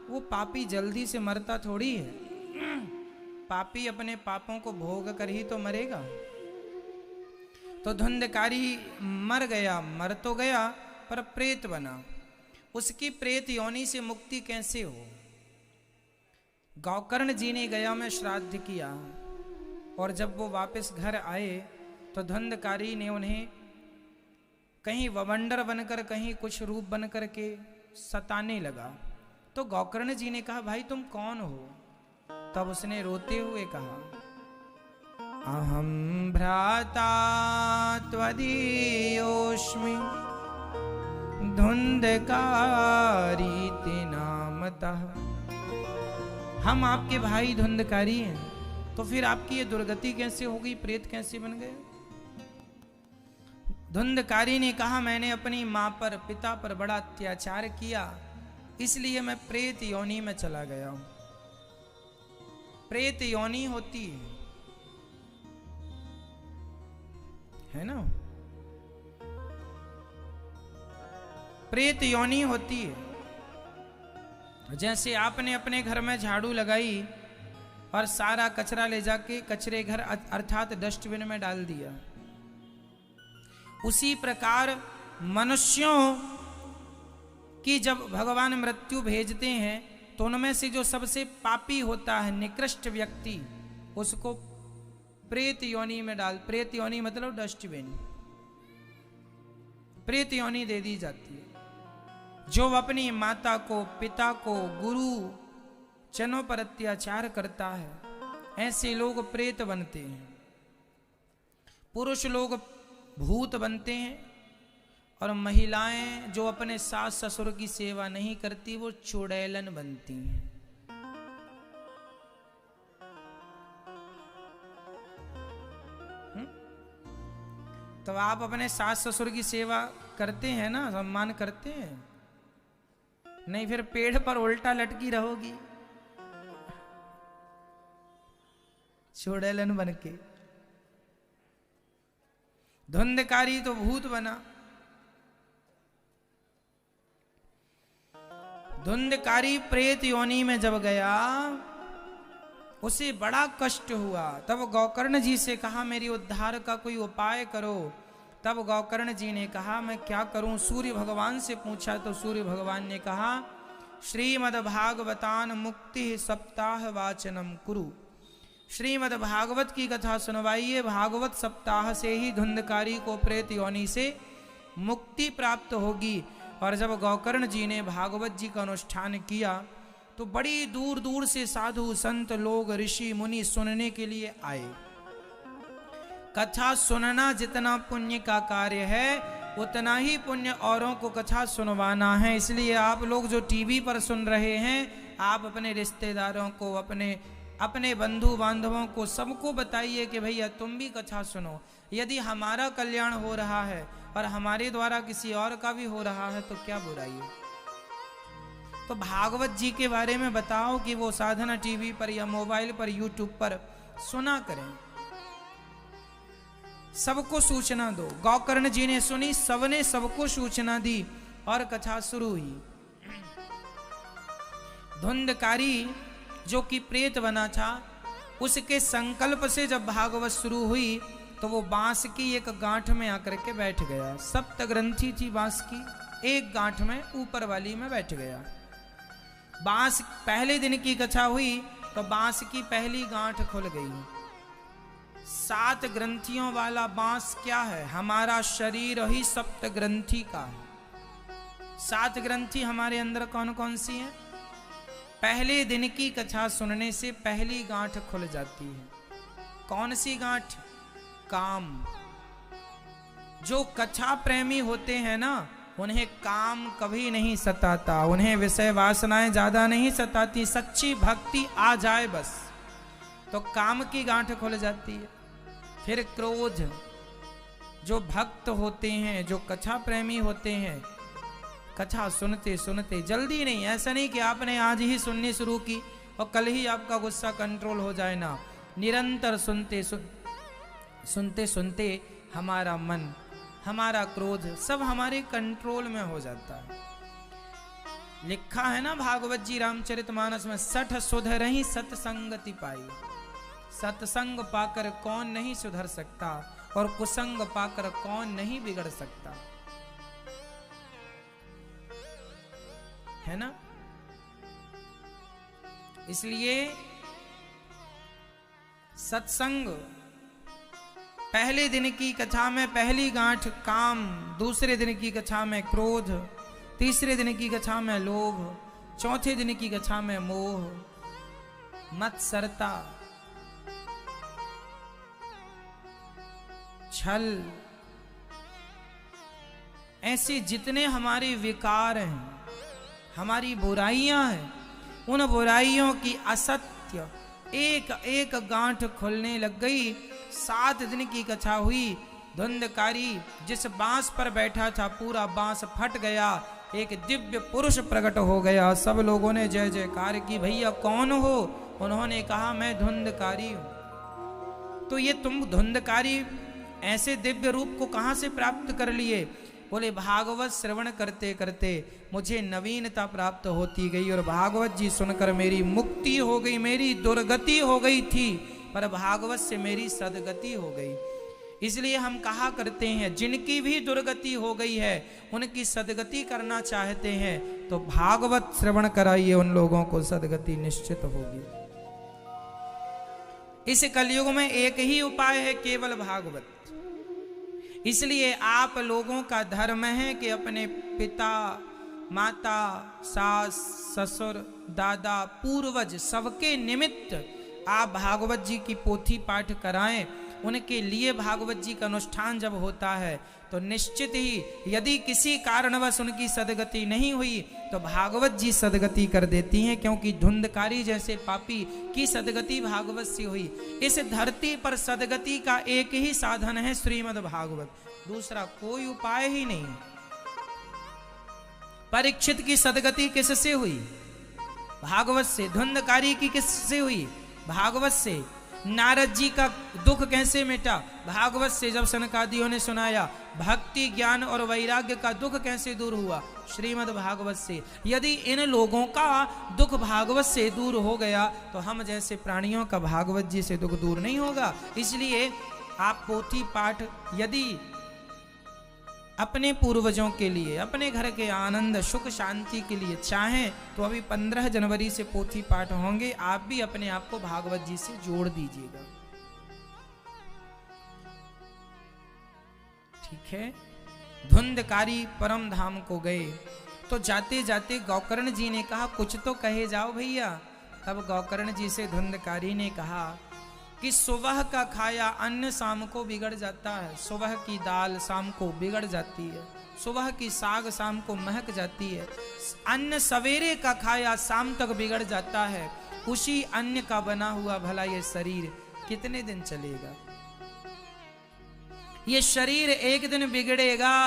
वो पापी जल्दी से मरता थोड़ी है। पापी अपने पापों को भोग कर ही तो मरेगा। तो धुंधकारी मर गया, मर तो गया पर प्रेत बना। उसकी प्रेत योनि से मुक्ति कैसे हो? गोकर्ण जी ने गया में श्राद्ध किया और जब वो वापस घर आए तो धुंधकारी ने उन्हें कहीं ववंडर बनकर, कहीं कुछ रूप बनकर के सताने लगा। तो गोकर्ण जी ने कहा, भाई तुम कौन हो? तब उसने रोते हुए कहा, अहम भ्राता त्वदीयोऽस्मि धुंधकारी नामतः। हम आपके भाई धुंधकारी हैं, तो फिर आपकी ये दुर्गति कैसे हो गई? प्रेत कैसे बन गए? धुंधकारी ने कहा, मैंने अपनी मां पर, पिता पर बड़ा अत्याचार किया, इसलिए मैं प्रेत योनि में चला गया हूं। प्रेत योनि होती है ना, प्रेत योनि होती है। जैसे आपने अपने घर में झाड़ू लगाई और सारा कचरा ले जाके कचरे घर अर्थात डस्टबिन में डाल दिया, उसी प्रकार मनुष्यों की जब भगवान मृत्यु भेजते हैं तो उनमें से जो सबसे पापी होता है, निकृष्ट व्यक्ति, उसको प्रेत योनि में डाल, प्रेत योनि मतलब डस्टबिन, प्रेत योनि दे दी जाती है। जो अपनी माता को, पिता को, गुरु जनों पर अत्याचार करता है, ऐसे लोग प्रेत बनते हैं। पुरुष लोग भूत बनते हैं और महिलाएं जो अपने सास ससुर की सेवा नहीं करती वो चुड़ैलन बनती हैं। तो आप अपने सास ससुर की सेवा करते हैं ना, सम्मान करते हैं? नहीं, फिर पेड़ पर उल्टा लटकी रहोगी चुड़ैलन बन के। धुंधकारी तो भूत बना। धुंधकारी प्रेत योनि में जब गया उसे बड़ा कष्ट हुआ। तब गोकर्ण जी से कहा, मेरी उद्धार का कोई उपाय करो। तब गोकर्ण जी ने कहा, मैं क्या करूं? सूर्य भगवान से पूछा तो सूर्य भगवान ने कहा, श्रीमद् भागवतान मुक्ति सप्ताह वाचनम कुरु। श्रीमद् भागवत की कथा सुनवाइए, भागवत सप्ताह से ही धुंधकारी को प्रेत योनि से मुक्ति प्राप्त होगी। और जब गोकर्ण जी ने भागवत जी का अनुष्ठान किया तो बड़ी दूर दूर से साधु संत लोग ऋषि मुनि सुनने के लिए आए। कथा सुनना जितना पुण्य का कार्य है उतना ही पुण्य औरों को कथा सुनवाना है। इसलिए आप लोग जो टीवी पर सुन रहे हैं, आप अपने रिश्तेदारों को, अपने बंधु बांधवों को, सबको बताइए कि भैया तुम भी कथा सुनो। यदि हमारा कल्याण हो रहा है और हमारे द्वारा किसी और का भी हो रहा है तो क्या बुराई है। तो भागवत जी के बारे में बताओ कि वो साधना टीवी पर या मोबाइल पर, यूट्यूब पर सुना करें, सबको सूचना दो। गोकर्ण जी ने सुनी, सबने सबको सूचना दी और कथा शुरू हुई। धुंधकारी जो कि प्रेत बना था, उसके संकल्प से जब भागवत शुरू हुई तो वो बांस की एक गांठ में आकर के बैठ गया। सप्त ग्रंथि थी बांस की, एक गांठ में ऊपर वाली में बैठ गया। बांस पहले दिन की कथा हुई तो बांस की पहली गांठ खुल गई। 7 ग्रंथियों वाला बांस क्या है? हमारा शरीर ही सप्त ग्रंथि का है। 7 ग्रंथि हमारे अंदर कौन कौन सी हैं? पहले दिन की कथा सुनने से पहली गांठ खुल जाती है। कौन सी गांठ? काम। जो कथा प्रेमी होते हैं ना, उन्हें काम कभी नहीं सताता, उन्हें विषय वासनाएं ज्यादा नहीं सताती। सच्ची भक्ति आ जाए बस तो काम की गांठ खुल जाती है। फिर क्रोध। जो भक्त होते हैं, जो कथा प्रेमी होते हैं, कथा सुनते सुनते, जल्दी नहीं, ऐसा नहीं कि आपने आज ही सुननी शुरू की और कल ही आपका गुस्सा कंट्रोल हो जाए ना। निरंतर सुनते सुनते हमारा मन, हमारा क्रोध सब हमारे कंट्रोल में हो जाता है। लिखा है ना भागवत जी रामचरितमानस में, 60 सुधरहि सत्संगति पाई। सत्संग पाकर कौन नहीं सुधर सकता और कुसंग पाकर कौन नहीं बिगड़ सकता, है ना। इसलिए सत्संग, पहले दिन की कथा में पहली गांठ काम, दूसरे दिन की कथा में क्रोध, तीसरे दिन की कथा में लोभ, चौथे दिन की कथा में मोह, मत्सरता, छल, ऐसे जितने हमारे विकार हैं, हमारी बुराइयां हैं, उन बुराइयों की असत्य एक एक गांठ खुलने लग गई। 7 दिन की कथा हुई। धुंधकारी जिस बांस पर बैठा था, पूरा बांस फट गया, एक दिव्य पुरुष प्रकट हो गया। सब लोगों ने जय जयकार की। भैया कौन हो? उन्होंने कहा मैं धुंधकारी हूं। तो ये तुम धुंधकारी ऐसे दिव्य रूप को कहां से प्राप्त कर लिए? बोले भागवत श्रवण करते करते मुझे नवीनता प्राप्त होती गई और भागवत जी सुनकर मेरी मुक्ति हो गई। मेरी दुर्गति हो गई थी पर भागवत से मेरी सदगति हो गई। इसलिए हम कहा करते हैं, जिनकी भी दुर्गति हो गई है उनकी सदगति करना चाहते हैं तो भागवत श्रवण कराइए, उन लोगों को सदगति निश्चित होगी। इस कलयुग में एक ही उपाय है, केवल भागवत। इसलिए आप लोगों का धर्म है कि अपने पिता, माता, सास, ससुर, दादा, पूर्वज सबके निमित्त आप भागवत जी की पोथी पाठ कराएं। उनके लिए भागवत जी का अनुष्ठान जब होता है तो निश्चित ही यदि किसी कारणवश उनकी सदगति नहीं हुई तो भागवत जी सदगति कर देती हैं, क्योंकि धुंधकारी जैसे पापी की सदगति भागवत से हुई। इस धरती पर सदगति का एक ही साधन है, श्रीमद् भागवत, दूसरा कोई उपाय ही नहीं। परीक्षित की सदगति किससे हुई? भागवत से। धुंधकारी की किससे हुई? भागवत से। नारद जी का दुख कैसे मिटा? भागवत से। जब सनकादियों ने सुनाया, भक्ति, ज्ञान और वैराग्य का दुख कैसे दूर हुआ? श्रीमद् भागवत से। यदि इन लोगों का दुख भागवत से दूर हो गया तो हम जैसे प्राणियों का भागवत जी से दुख दूर नहीं होगा। इसलिए आप पोथी पाठ यदि अपने पूर्वजों के लिए, अपने घर के आनंद सुख शांति के लिए चाहें तो अभी 15 जनवरी से पोथी पाठ होंगे। आप भी अपने आप को भागवत जी से जोड़ दीजिएगा, ठीक है। धुंधकारी परम धाम को गए। तो जाते जाते गौकर्ण जी ने कहा कुछ तो कहे जाओ भैया। तब गौकर्ण जी से धुंधकारी ने कहा कि सुबह का खाया अन्न शाम को बिगड़ जाता है, सुबह की दाल शाम को बिगड़ जाती है, सुबह की साग शाम को महक जाती है, अन्न सवेरे का खाया शाम तक बिगड़ जाता है, उसी अन्न का बना हुआ भला ये शरीर कितने दिन चलेगा? ये शरीर एक दिन बिगड़ेगा,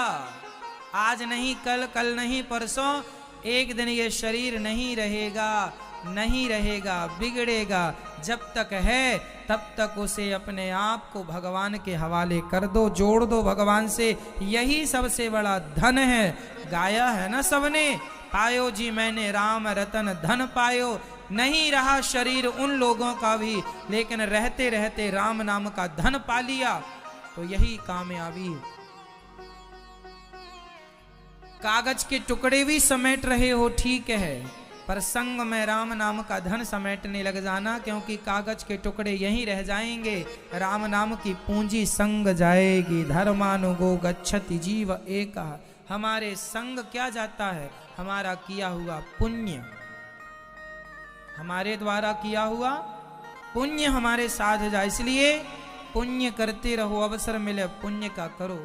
आज नहीं कल, कल नहीं परसों, एक दिन ये शरीर नहीं रहेगा, नहीं रहेगा, बिगड़ेगा। जब तक है तब तक उसे अपने आप को भगवान के हवाले कर दो, जोड़ दो भगवान से, यही सबसे बड़ा धन है। गाया है ना सबने, पायो जी मैंने राम रतन धन पायो। नहीं रहा शरीर उन लोगों का भी, लेकिन रहते रहते राम नाम का धन पा लिया, तो यही कामयाबी। कागज के टुकड़े भी समेट रहे हो ठीक है, पर संग में राम नाम का धन समेटने लग जाना, क्योंकि कागज के टुकड़े यहीं रह जाएंगे, राम नाम की पूंजी संग जाएगी। धर्मानुगो गच्छति जीव एका। हमारे संग क्या जाता है? हमारा किया हुआ पुण्य, हमारे द्वारा किया हुआ पुण्य हमारे साथ जाए। इसलिए पुण्य करते रहो, अवसर मिले पुण्य का करो।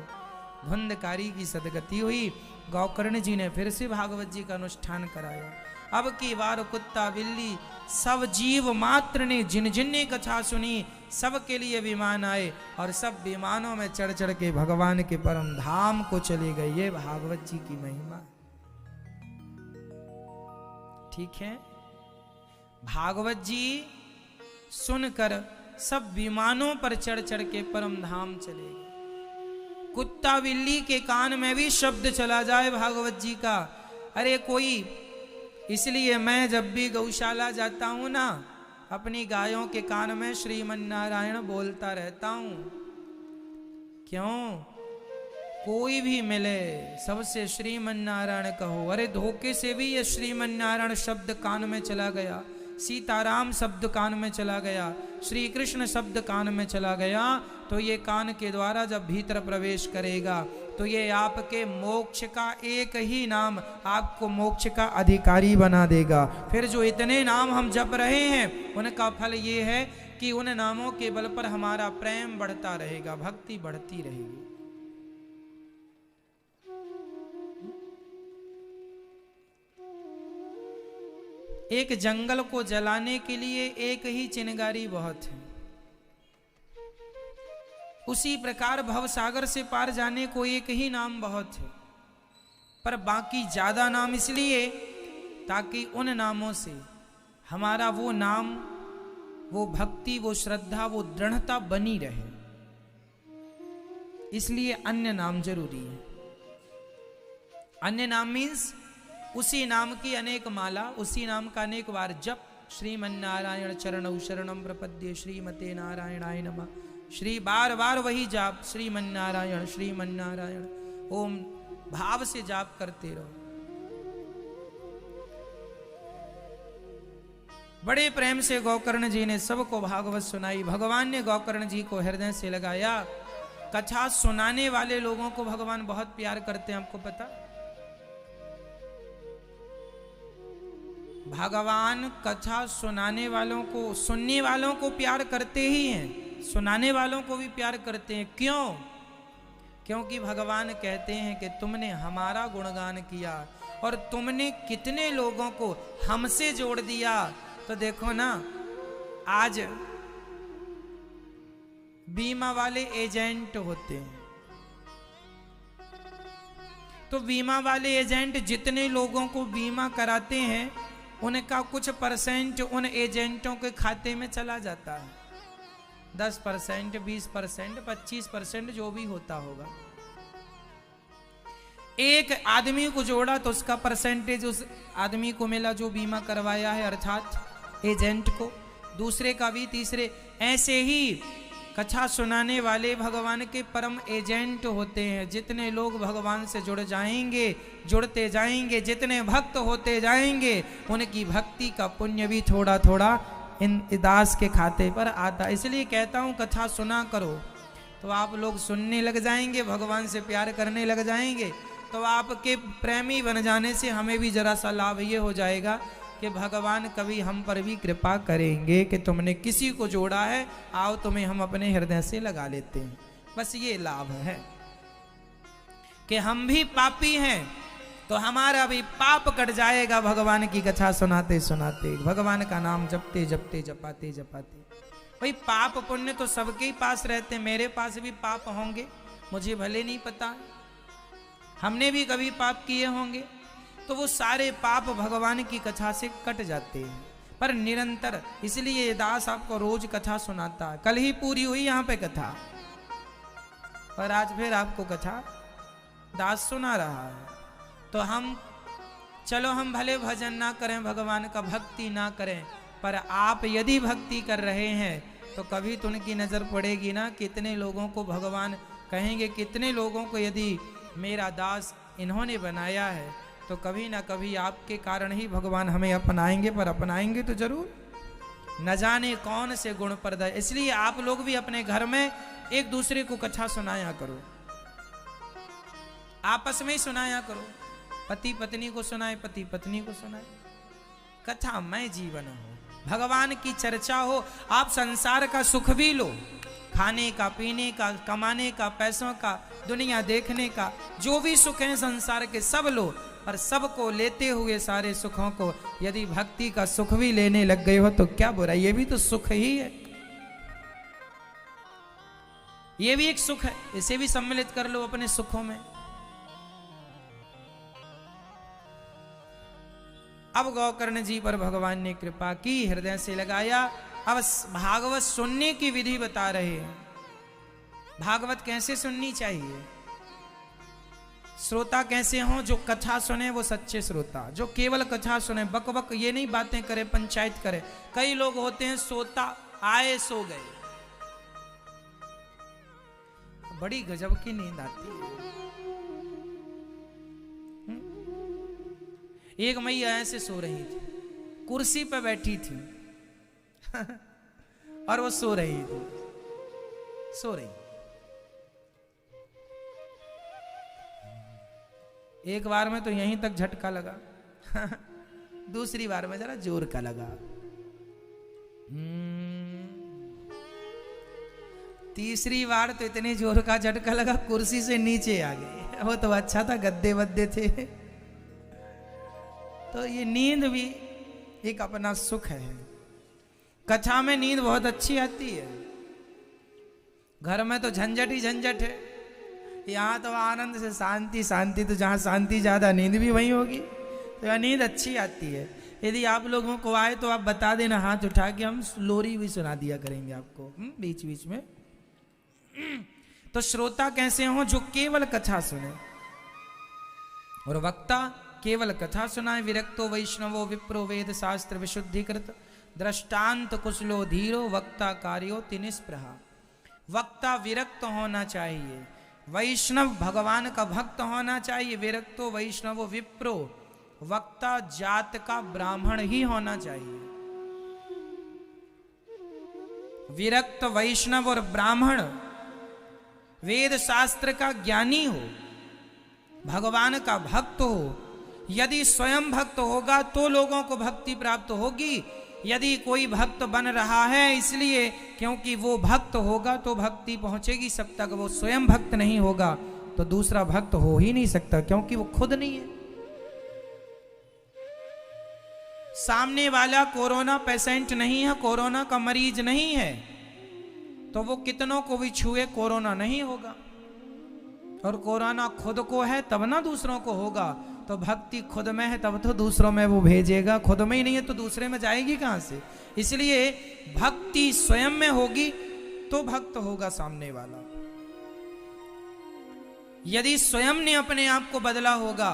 धुंधकारी की सदगति हुई। गौकर्ण जी ने फिर से भागवत जी का अनुष्ठान कराया। अब की बार कुत्ता बिल्ली सब जीव मात्र ने जिन जिन ने कथा सुनी, सब के लिए विमान आए और सब विमानों में चढ़ चढ़ के भगवान के परम धाम को चले गए। ये भागवत जी की महिमा, ठीक है। भागवत जी सुनकर सब विमानों पर चढ़ चढ़ के परम धाम चले गए। कुत्ता बिल्ली के कान में भी शब्द चला जाए भागवत जी का, अरे कोई, इसलिए मैं जब भी गौशाला जाता हूं ना, अपनी गायों के कान में श्रीमन नारायण बोलता रहता हूं। क्यों? कोई भी मिले सबसे श्रीमन नारायण कहो। अरे धोखे से भी ये श्रीमन नारायण शब्द कान में चला गया, सीताराम शब्द कान में चला गया, श्री कृष्ण शब्द कान में चला गया, तो ये कान के द्वारा जब भीतर प्रवेश करेगा तो ये आपके मोक्ष का एक ही नाम आपको मोक्ष का अधिकारी बना देगा। फिर जो इतने नाम हम जप रहे हैं उनका फल ये है कि उन नामों के बल पर हमारा प्रेम बढ़ता रहेगा, भक्ति बढ़ती रहेगी। एक जंगल को जलाने के लिए एक ही चिनगारी बहुत है, उसी प्रकार भव सागर से पार जाने को एक ही नाम बहुत है, पर बाकी ज्यादा नाम इसलिए ताकि उन नामों से हमारा वो नाम, वो भक्ति, वो श्रद्धा, वो दृढ़ता बनी रहे, इसलिए अन्य नाम जरूरी है। अन्य नाम मीन्स उसी नाम की अनेक माला, उसी नाम का अनेक बार जप। श्रीमन्नारायण चरणौ शरणं प्रपद्ये श्रीमते नारायणाय नमः। श्री बार बार वही जाप, श्रीमन्नारायण श्रीमन्नारायण, ओम भाव से जाप करते रहो। बड़े प्रेम से गौकर्ण जी ने सबको भागवत सुनाई। भगवान ने गौकर्ण जी को हृदय से लगाया। कथा सुनाने वाले लोगों को भगवान बहुत प्यार करते हैं, आपको पता? भगवान कथा सुनाने वालों को, सुनने वालों को प्यार करते ही हैं, सुनाने वालों को भी प्यार करते हैं। क्यों? क्योंकि भगवान कहते हैं कि तुमने हमारा गुणगान किया और तुमने कितने लोगों को हमसे जोड़ दिया। तो देखो ना, आज बीमा वाले एजेंट होते हैं, तो बीमा वाले एजेंट जितने लोगों को बीमा कराते हैं उनका कुछ परसेंट उन एजेंटों के खाते में चला जाता है। 10%, 20%, 25% जो भी होता होगा। एक आदमी को जोड़ा तो उसका परसेंटेज उस आदमी को मिला जो बीमा करवाया है, अर्थात एजेंट को, दूसरे का भी, तीसरे। ऐसे ही कथा सुनाने वाले भगवान के परम एजेंट होते हैं। जितने लोग भगवान से जुड़ जाएंगे, जुड़ते जाएंगे, जितने भक्त होते जाएंगे, उनकी भक्ति का पुण्य भी थोड़ा थोड़ा इन दास के खाते पर आता। इसलिए कहता हूं कथा सुना करो। तो आप लोग सुनने लग जाएंगे, भगवान से प्यार करने लग जाएंगे। तो आपके प्रेमी बन जाने से हमें भी जरा सा लाभ ये हो जाएगा कि भगवान कभी हम पर भी कृपा करेंगे कि तुमने किसी को जोड़ा है, आओ तुम्हें हम अपने हृदय से लगा लेते हैं। बस ये लाभ है कि हम भी पापी हैं तो हमारा भी पाप कट जाएगा भगवान की कथा सुनाते सुनाते, भगवान का नाम जपते जपते जपाते जपाते। भाई पाप पुण्य तो सबके ही पास रहते, मेरे पास भी पाप होंगे, मुझे भले नहीं पता, हमने भी कभी पाप किए होंगे, तो वो सारे पाप भगवान की कथा से कट जाते हैं। पर निरंतर, इसलिए ये दास आपको रोज कथा सुनाता है। कल ही पूरी हुई यहाँ पे कथा, पर आज फिर आपको कथा दास सुना रहा है। तो हम चलो, हम भले भजन ना करें, भगवान का भक्ति ना करें, पर आप यदि भक्ति कर रहे हैं तो कभी तो उनकी नजर पड़ेगी ना। कितने लोगों को भगवान कहेंगे, कितने लोगों को यदि मेरा दास इन्होंने बनाया है तो कभी ना कभी आपके कारण ही भगवान हमें अपनाएंगे। पर अपनाएंगे तो जरूर, न जाने कौन से गुण प्रदय। इसलिए आप लोग भी अपने घर में एक दूसरे को कथा सुनाया करो, आपस में ही सुनाया करो। पति पत्नी को सुनाए, पति पत्नी को सुनाए, कथामय जीवन हो, भगवान की चर्चा हो। आप संसार का सुख भी लो, खाने का, पीने का, कमाने का, पैसों का, दुनिया देखने का, जो भी सुख है संसार के सब लो, पर सबको लेते हुए सारे सुखों को यदि भक्ति का सुख भी लेने लग गए हो तो क्या बुरा, ये भी तो सुख ही है, ये भी एक सुख है, इसे भी सम्मिलित कर लो अपने सुखों में। अब गोकर्ण जी पर भगवान ने कृपा की, हृदय से लगाया। अब भागवत सुनने की विधि बता रहे हैं। भागवत कैसे सुननी चाहिए, श्रोता कैसे हो, जो कथा सुने वो सच्चे श्रोता, जो केवल कथा सुने, बक बक ये नहीं बातें करे, पंचायत करे। कई लोग होते हैं सोता आए सो गए, बड़ी गजब की नींद आती है। एक मैया ऐसे सो रही थी, कुर्सी पे बैठी थी और वो सो रही थी, सो रही। एक बार में तो यहीं तक झटका लगा दूसरी बार में जरा जोर का लगा, तीसरी बार तो इतने जोर का झटका लगा कुर्सी से नीचे आ गई। वो तो अच्छा था, गद्दे वद्दे थे। तो ये नींद भी एक अपना सुख है। कथा में नींद बहुत अच्छी आती है, घर में तो झंझट ही झंझट है, यहाँ तो आनंद से शांति शांति, तो जहाँ शांति ज्यादा नींद भी वहीं होगी, तो यहाँ नींद अच्छी आती है। यदि आप लोगों को आए तो आप बता देना हाथ उठा के, हम लोरी भी सुना दिया करेंगे आपको बीच बीच में। तो श्रोता कैसे हो, जो केवल कथा सुने, और वक्ता केवल कथा सुनाए। विरक्तो वैष्णवो विप्रो वेद शास्त्र विशुद्धिकृत, दृष्टांत कुशलो धीरो, वक्ता कार्यो तिनिस्पृहा। वक्ता विरक्त होना चाहिए, वैष्णव भगवान का भक्त होना चाहिए। विरक्तो वैष्णवो विप्रो, वक्ता जात का ब्राह्मण ही होना चाहिए। विरक्त वैष्णव और ब्राह्मण वेद शास्त्र का ज्ञानी हो, भगवान का भक्त हो। यदि स्वयं भक्त होगा तो लोगों को भक्ति प्राप्त होगी। यदि कोई भक्त बन रहा है इसलिए क्योंकि वो भक्त होगा तो भक्ति पहुंचेगी, सब तक वो स्वयं भक्त नहीं होगा तो दूसरा भक्त हो ही नहीं सकता, क्योंकि वो खुद नहीं है। सामने वाला कोरोना पेशेंट नहीं है, कोरोना का मरीज नहीं है, तो वो कितनों को भी छुए कोरोना नहीं होगा। और कोरोना खुद को है तब ना दूसरों को होगा। तो भक्ति खुद में है तब तो दूसरों में वो भेजेगा, खुद में ही नहीं है तो दूसरे में जाएगी कहां से। इसलिए भक्ति स्वयं में होगी तो भक्त होगा सामने वाला। यदि स्वयं ने अपने आप को बदला होगा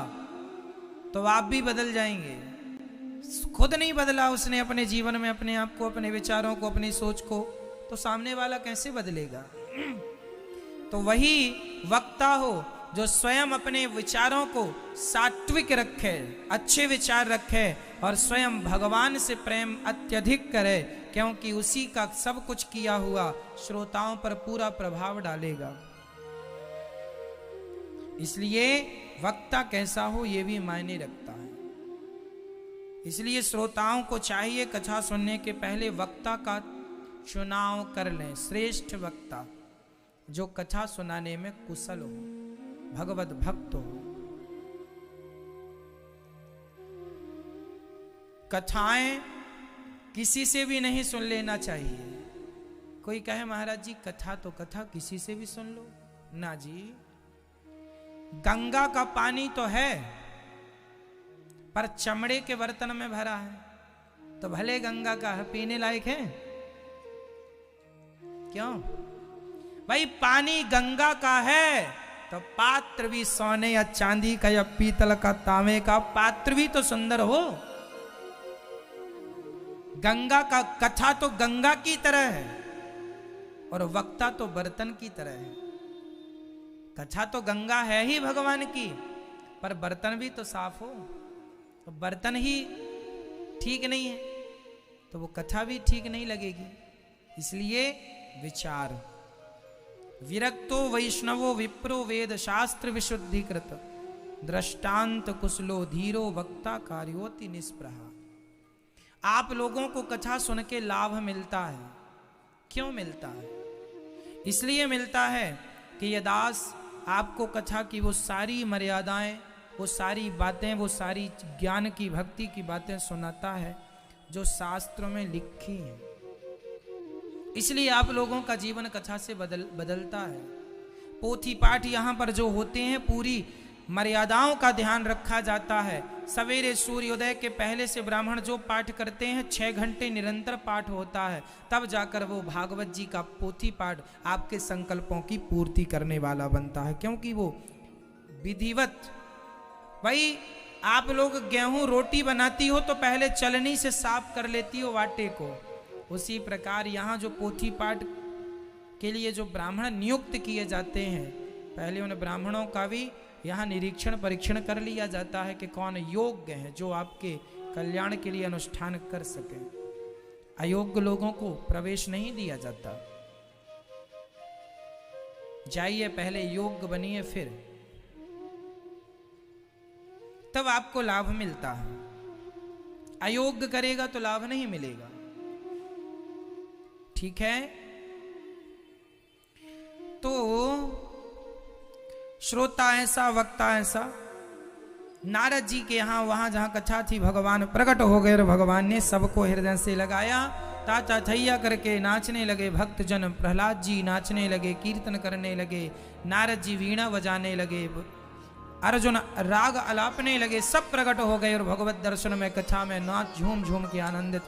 तो आप भी बदल जाएंगे। खुद नहीं बदला उसने अपने जीवन में अपने आप को, अपने विचारों को, अपनी सोच को, तो सामने वाला कैसे बदलेगा। तो वही वक्ता हो जो स्वयं अपने विचारों को सात्विक रखे, अच्छे विचार रखे और स्वयं भगवान से प्रेम अत्यधिक करे, क्योंकि उसी का सब कुछ किया हुआ श्रोताओं पर पूरा प्रभाव डालेगा। इसलिए वक्ता कैसा हो यह भी मायने रखता है। इसलिए श्रोताओं को चाहिए कथा सुनने के पहले वक्ता का चुनाव कर लें, श्रेष्ठ वक्ता जो कथा सुनाने में कुशल हो, भगवत भक्त हो। कथाएं किसी से भी नहीं सुन लेना चाहिए। कोई कहे महाराज जी कथा तो कथा किसी से भी सुन लो, ना जी। गंगा का पानी तो है पर चमड़े के बर्तन में भरा है, तो भले गंगा का है, पीने लायक है क्यों भाई? पानी गंगा का है तो पात्र भी सोने या चांदी का या पीतल का, तांबे का पात्र भी तो सुंदर हो। गंगा का कथा तो गंगा की तरह है और वक्ता तो बर्तन की तरह है। कथा तो गंगा है ही भगवान की, पर बर्तन भी तो साफ हो। तो बर्तन ही ठीक नहीं है तो वो कथा भी ठीक नहीं लगेगी। इसलिए विचार, विरक्तो वैष्णवो विप्रो वेद शास्त्र विशुद्धिकृत, दृष्टांत कुशलो धीरो वक्ता कार्योति निष्प्रहा। आप लोगों को कथा सुन के लाभ मिलता है। क्यों मिलता है? इसलिए मिलता है कि ये दास आपको कथा की वो सारी मर्यादाएं, वो सारी बातें, वो सारी ज्ञान की, भक्ति की बातें सुनाता है जो शास्त्रों में लिखी हैं। इसलिए आप लोगों का जीवन कथा से बदलता है। पोथी पाठ यहाँ पर जो होते हैं पूरी मर्यादाओं का ध्यान रखा जाता है। सवेरे सूर्योदय के पहले से ब्राह्मण जो पाठ करते हैं 6 घंटे निरंतर पाठ होता है, तब जाकर वो भागवत जी का पोथी पाठ आपके संकल्पों की पूर्ति करने वाला बनता है। क्योंकि वो विधिवत, भाई आप लोग गेहूं रोटी बनाती हो तो पहले चलनी से साफ कर लेती हो आटे को, उसी प्रकार यहाँ जो पोथी पाठ के लिए जो ब्राह्मण नियुक्त किए जाते हैं, पहले उन ब्राह्मणों का भी यहाँ निरीक्षण परीक्षण कर लिया जाता है कि कौन योग्य है जो आपके कल्याण के लिए अनुष्ठान कर सके। अयोग्य लोगों को प्रवेश नहीं दिया जाता। जाइए पहले योग्य बनिए, फिर तब आपको लाभ मिलता है। अयोग्य करेगा तो लाभ नहीं मिलेगा। ठीक है, तो श्रोता ऐसा, वक्ता ऐसा। नारद जी के यहाँ वहां जहां कथा थी, भगवान प्रकट हो गए और भगवान ने सबको हृदय से लगाया। ताता थैया करके नाचने लगे भक्तजन, प्रहलाद जी नाचने लगे, कीर्तन करने लगे, नारद जी वीणा बजाने लगे, अर्जुन राग अलापने लगे, सब प्रकट हो गए और भगवत दर्शन में, कथा में नाच झूम झूम के आनंदित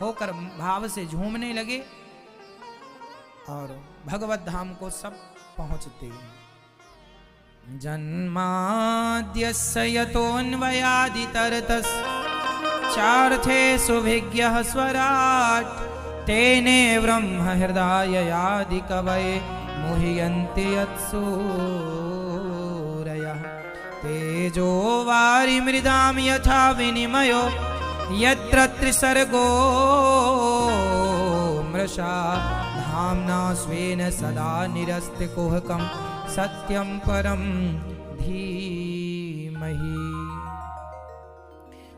होकर भाव से झूमने लगे और भगवत धाम को सब पहुंचते। जन्माद्यस्य यतोऽन्वयादितरतस् चार्थे सुभिज्ञः स्वराट् तेने ब्रह्म हृदयादि कवये मुह्यन्ति यत्सूरयः तेजो वारिमृदां यथा विनिमयो यत्र त्रिसर्गो मृषा धाम्ना स्वेन सदा निरस्तिकुहकं सत्यं परम धीमहि।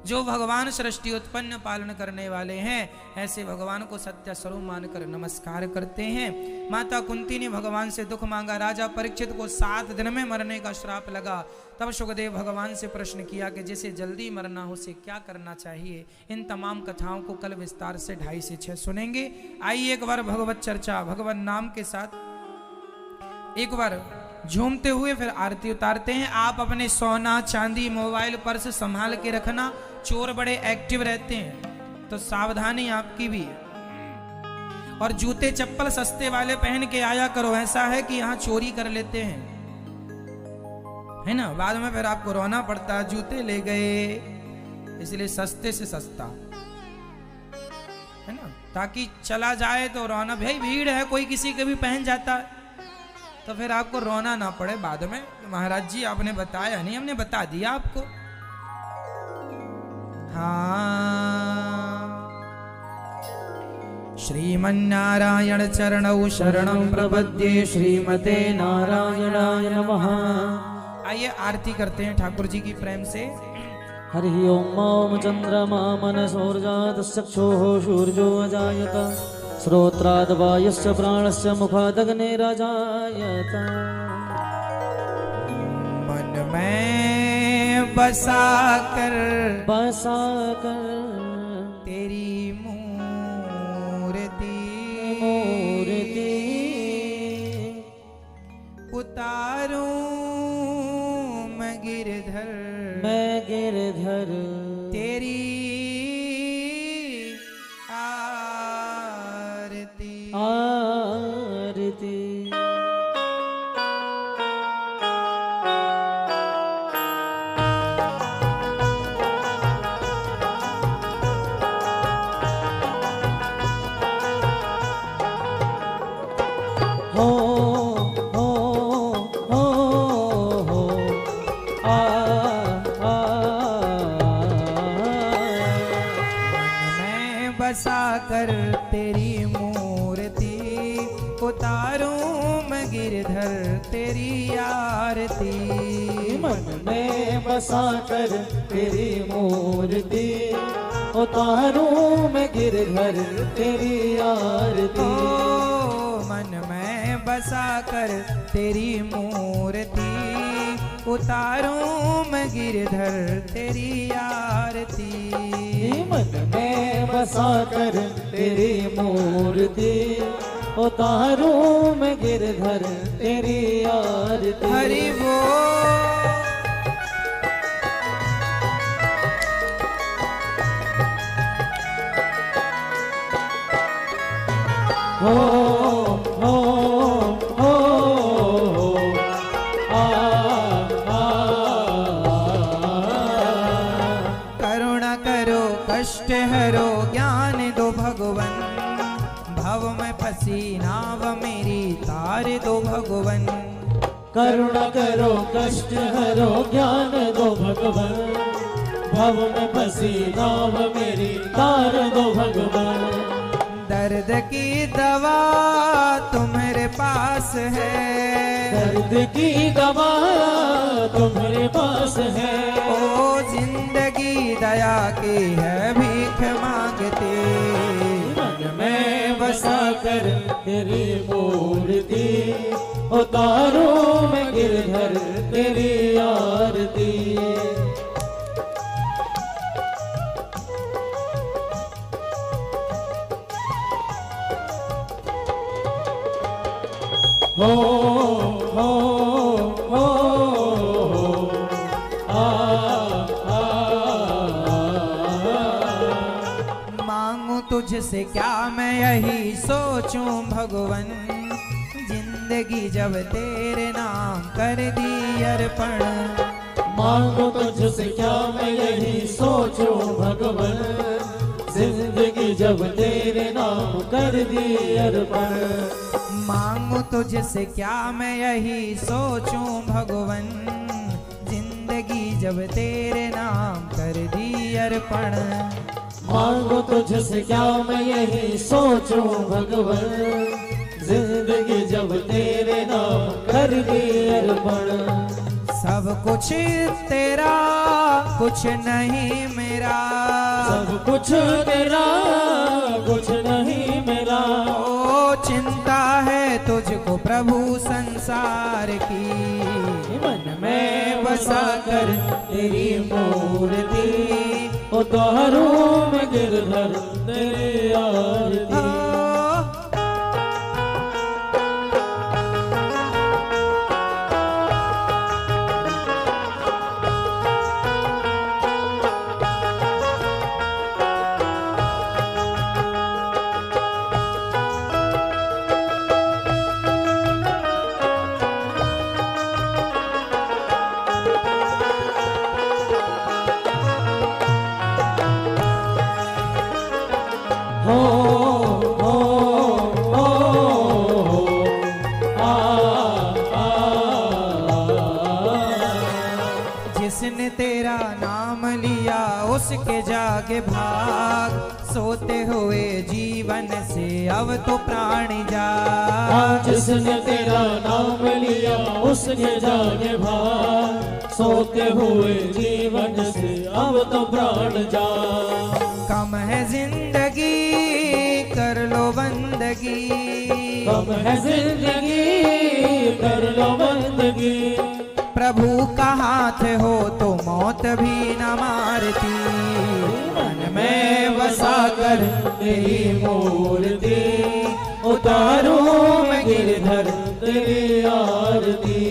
जो भगवान सृष्टि उत्पन्न पालन करने वाले हैं, ऐसे भगवान को सत्य स्वरूप मानकर नमस्कार करते हैं। माता कुंती ने भगवान से दुख मांगा। राजा परीक्षित को 7 दिन में मरने का श्राप लगा। तब सुखदेव भगवान से प्रश्न किया कि जिसे जल्दी मरना हो उसे क्या करना चाहिए। इन तमाम कथाओं को कल विस्तार से 2.5 से 6 सुनेंगे। आइए एक बार भगवत चर्चा, भगवान नाम के साथ एक बार झूमते हुए फिर आरती उतारते हैं। आप अपने सोना चांदी मोबाइल पर्स संभाल के रखना। चोर बड़े एक्टिव रहते हैं तो सावधानी आपकी भी है। और जूते चप्पल सस्ते वाले पहन के आया करो। ऐसा है कि यहाँ चोरी कर लेते हैं, है ना, बाद में फिर आपको रोना पड़ता, जूते ले गए। इसलिए सस्ते से सस्ता, है ना, ताकि चला जाए तो रोना। भाई भीड़ है, कोई किसी के भी पहन जाता है तो फिर आपको रोना ना पड़े बाद में, महाराज जी आपने बताया नहीं, हमने बता दिया आपको। हाँ, श्रीमन्नारायण चरणौ शरणं प्रपद्ये, श्रीमते नारायणाय नमः। आइए आरती करते हैं ठाकुर जी की प्रेम से। हरि ओम ओम चंद्रमा मनसोर्जातश्चक्षुः सूर्यो अजायत, श्रोत्राद् वायुश्च प्राणस्य मुखादग्निरजायत। मन में बसा कर तेरी मूर्ति उतारूं मैं गिरधर तेरी आरती। हो हो हो हो आ आ मैं बसा कर तेरी मूर्ति उतारूं मैं गिरधर तेरी आरती। मन में बसा कर तेरी मूर्ति उतारूं मैं गिरधर तेरी आरती। मन में बसा कर तेरी मूर्ति उतारूं मैं गिरधर तेरी आरती। मन में बसा कर तेरी मूर्ति उतारूं मैं गिरधर तेरी आरती। हरि बोल। हो हो हो आ आ करुणा करो कष्ट हरो ज्ञान दो भगवन, भव में फंसी नाव मेरी तार दो भगवन। करुणा करो कष्ट हरो ज्ञान दो भगवन, भव में फंसी नाव मेरी तार दो भगवन। दर्द की दवा तुम्हारे पास है, दर्द की दवा तुम्हारे पास है। ओ जिंदगी दया की है भीख मांगते। मन में बसा कर तेरी मूर्ति उतारूं मैं गिरधर तेरी आरती। हो हो हो आ आ मांगू तुझसे क्या मैं यही सोचूं भगवन, जिंदगी जब तेरे नाम कर दी अर्पण। मांगो तुझसे क्या मैं यही सोचूं भगवन, जिंदगी जब तेरे नाम कर दी अर्पण। मांगू तुझसे क्या मैं यही सोचूं भगवन, जिंदगी जब तेरे नाम कर दी अर्पण। मांगो तुझसे क्या मैं यही सोचूं भगवन, जिंदगी जब तेरे नाम कर दी अर्पण। सब कुछ तेरा कुछ नहीं मेरा, सब कुछ तेरा कुछ नहीं मेरा। ओ चिंता है तुझको प्रभु संसार की, मन में बसा कर तेरी मूर्ति उतारूं मैं गिरधर तेरी आरती। हो हो उसके जागे भाग, सोते हुए जीवन से अब तो प्राण जाग। जिसने तेरा नाम लिया उसके जागे भाग, सोते हुए जीवन से अब तो प्राण जा। कम है जिंदगी कर लो बंदगी, कम है जिंदगी कर लो बंदगी, प्रभु का हाथ हो तो मौत भी न मारती। मन में बसा कर तेरी मूर्ति उतारूं मैं गिरधर तेरी आरती।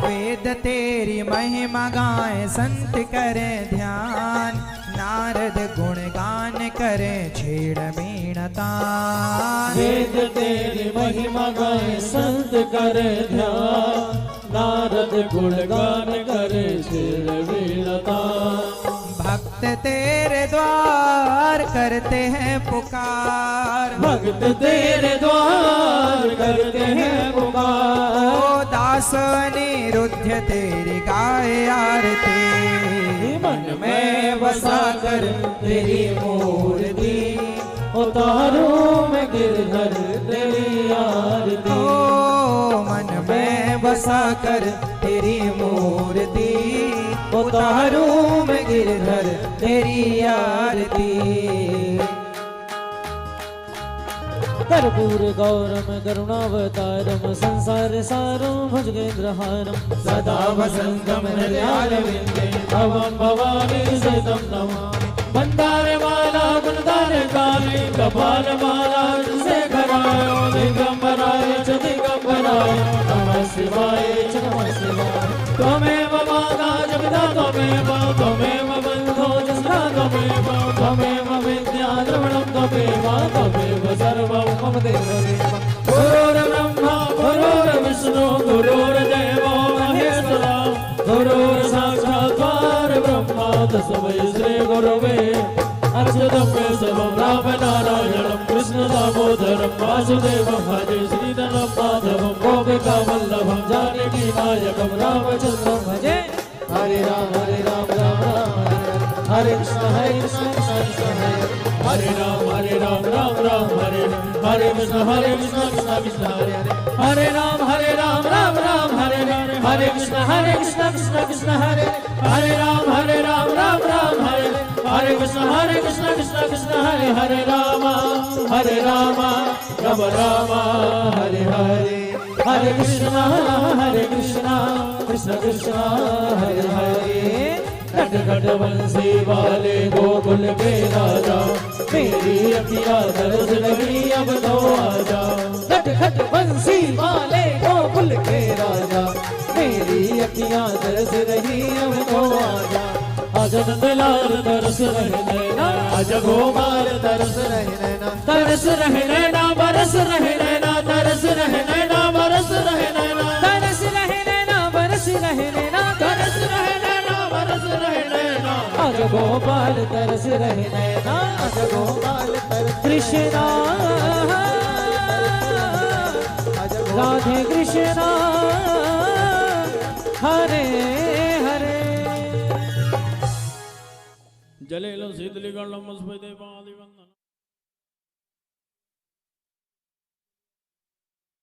वेद तेरी महिमा गाए संत करें ध्यान, नारद गुणगान करें छेड़ मीणतान। वेद तेरी महिमा गाए संत करे ध्यान, नारद गुणगान करे छेड़ मीणतान। भक्त तेरे द्वार करते हैं पुकार, भक्त तेरे द्वार करते हैं पुकार। ओ दास अनिरुद्ध तेरी गाए आरती। मन में बसा कर तेरी मूर्ति उतारूं मैं गिरधर तेरी आरती। ओ मन में बसा कर तेरी मूर्ति उतारूं मैं गिरधर तेरी आरती। कर्पूर गौरम करुणावतारम संसार सारं भुजगेन्द्रहारं सदा वसन्तं हृदयारविन्दे भवं भवानी सहितं नमामि। मन्दारमाला गुणगानकाले कपालमाला शेखराय दिगम्बराय च दिगम्बराय नमः शिवाय च नमः शिवाय। त्वमेव माता च पिता त्वमेव बन्धो च सदा त्वमेव विद्या द्रविणं त्वमेव सर्वं मम देवदेव। गुरुर्ब्रह्मा गुरुर्विष्णु गुरुर्देवो महेश्वरा, गुरुर्साक्षात् परब्रह्म तस्मै श्री गुरवे अच्युतं केशवं रामनारायणं कृष्ण दामोदरं वासुदेवं भजे श्रीधरं माधवं गोपिका वल्लभं जानकी नायकं रामचन्द्रं भजे। हरे राम राम राम हरे कृष्ण कृष्ण कृष्ण हरे राम राम हरे हरे कृष्ण कृष्ण कृष्ण हरे राम राम राम हरे कृष्ण कृष्ण कृष्ण हरे राम राम राम हरे कृष्ण कृष्ण कृष्ण हरे राम राम राम हरे हरे कृष्ण कृष्ण कृष्ण हरे हरे। घट घट बंसी वाले गोकुल के राजा, मेरी अखियाँ तरस लगी अब तो आजा। घट घट बंसी वाले गोकुल के राजा, मेरी अखियाँ तरस रही अब तो आजा। आजा नंदलाल तरस रहे नैना, आजा गोपाल तरस रहे नैना, तरस रहे नैना बरस रहे नैना, तरस रहे नैना बरस रहे नैना, तरस रहे नैना बरस रहे नैना, तरस रहे नैना बरस रहे नैना। आजा गोपाल तरस रहे नैना, आजा गोपाल तरस कृष्णा राधे कृष्णा हरे हरे। जलेलं शीतलीकरणं स्मृतिपादिवन्दनं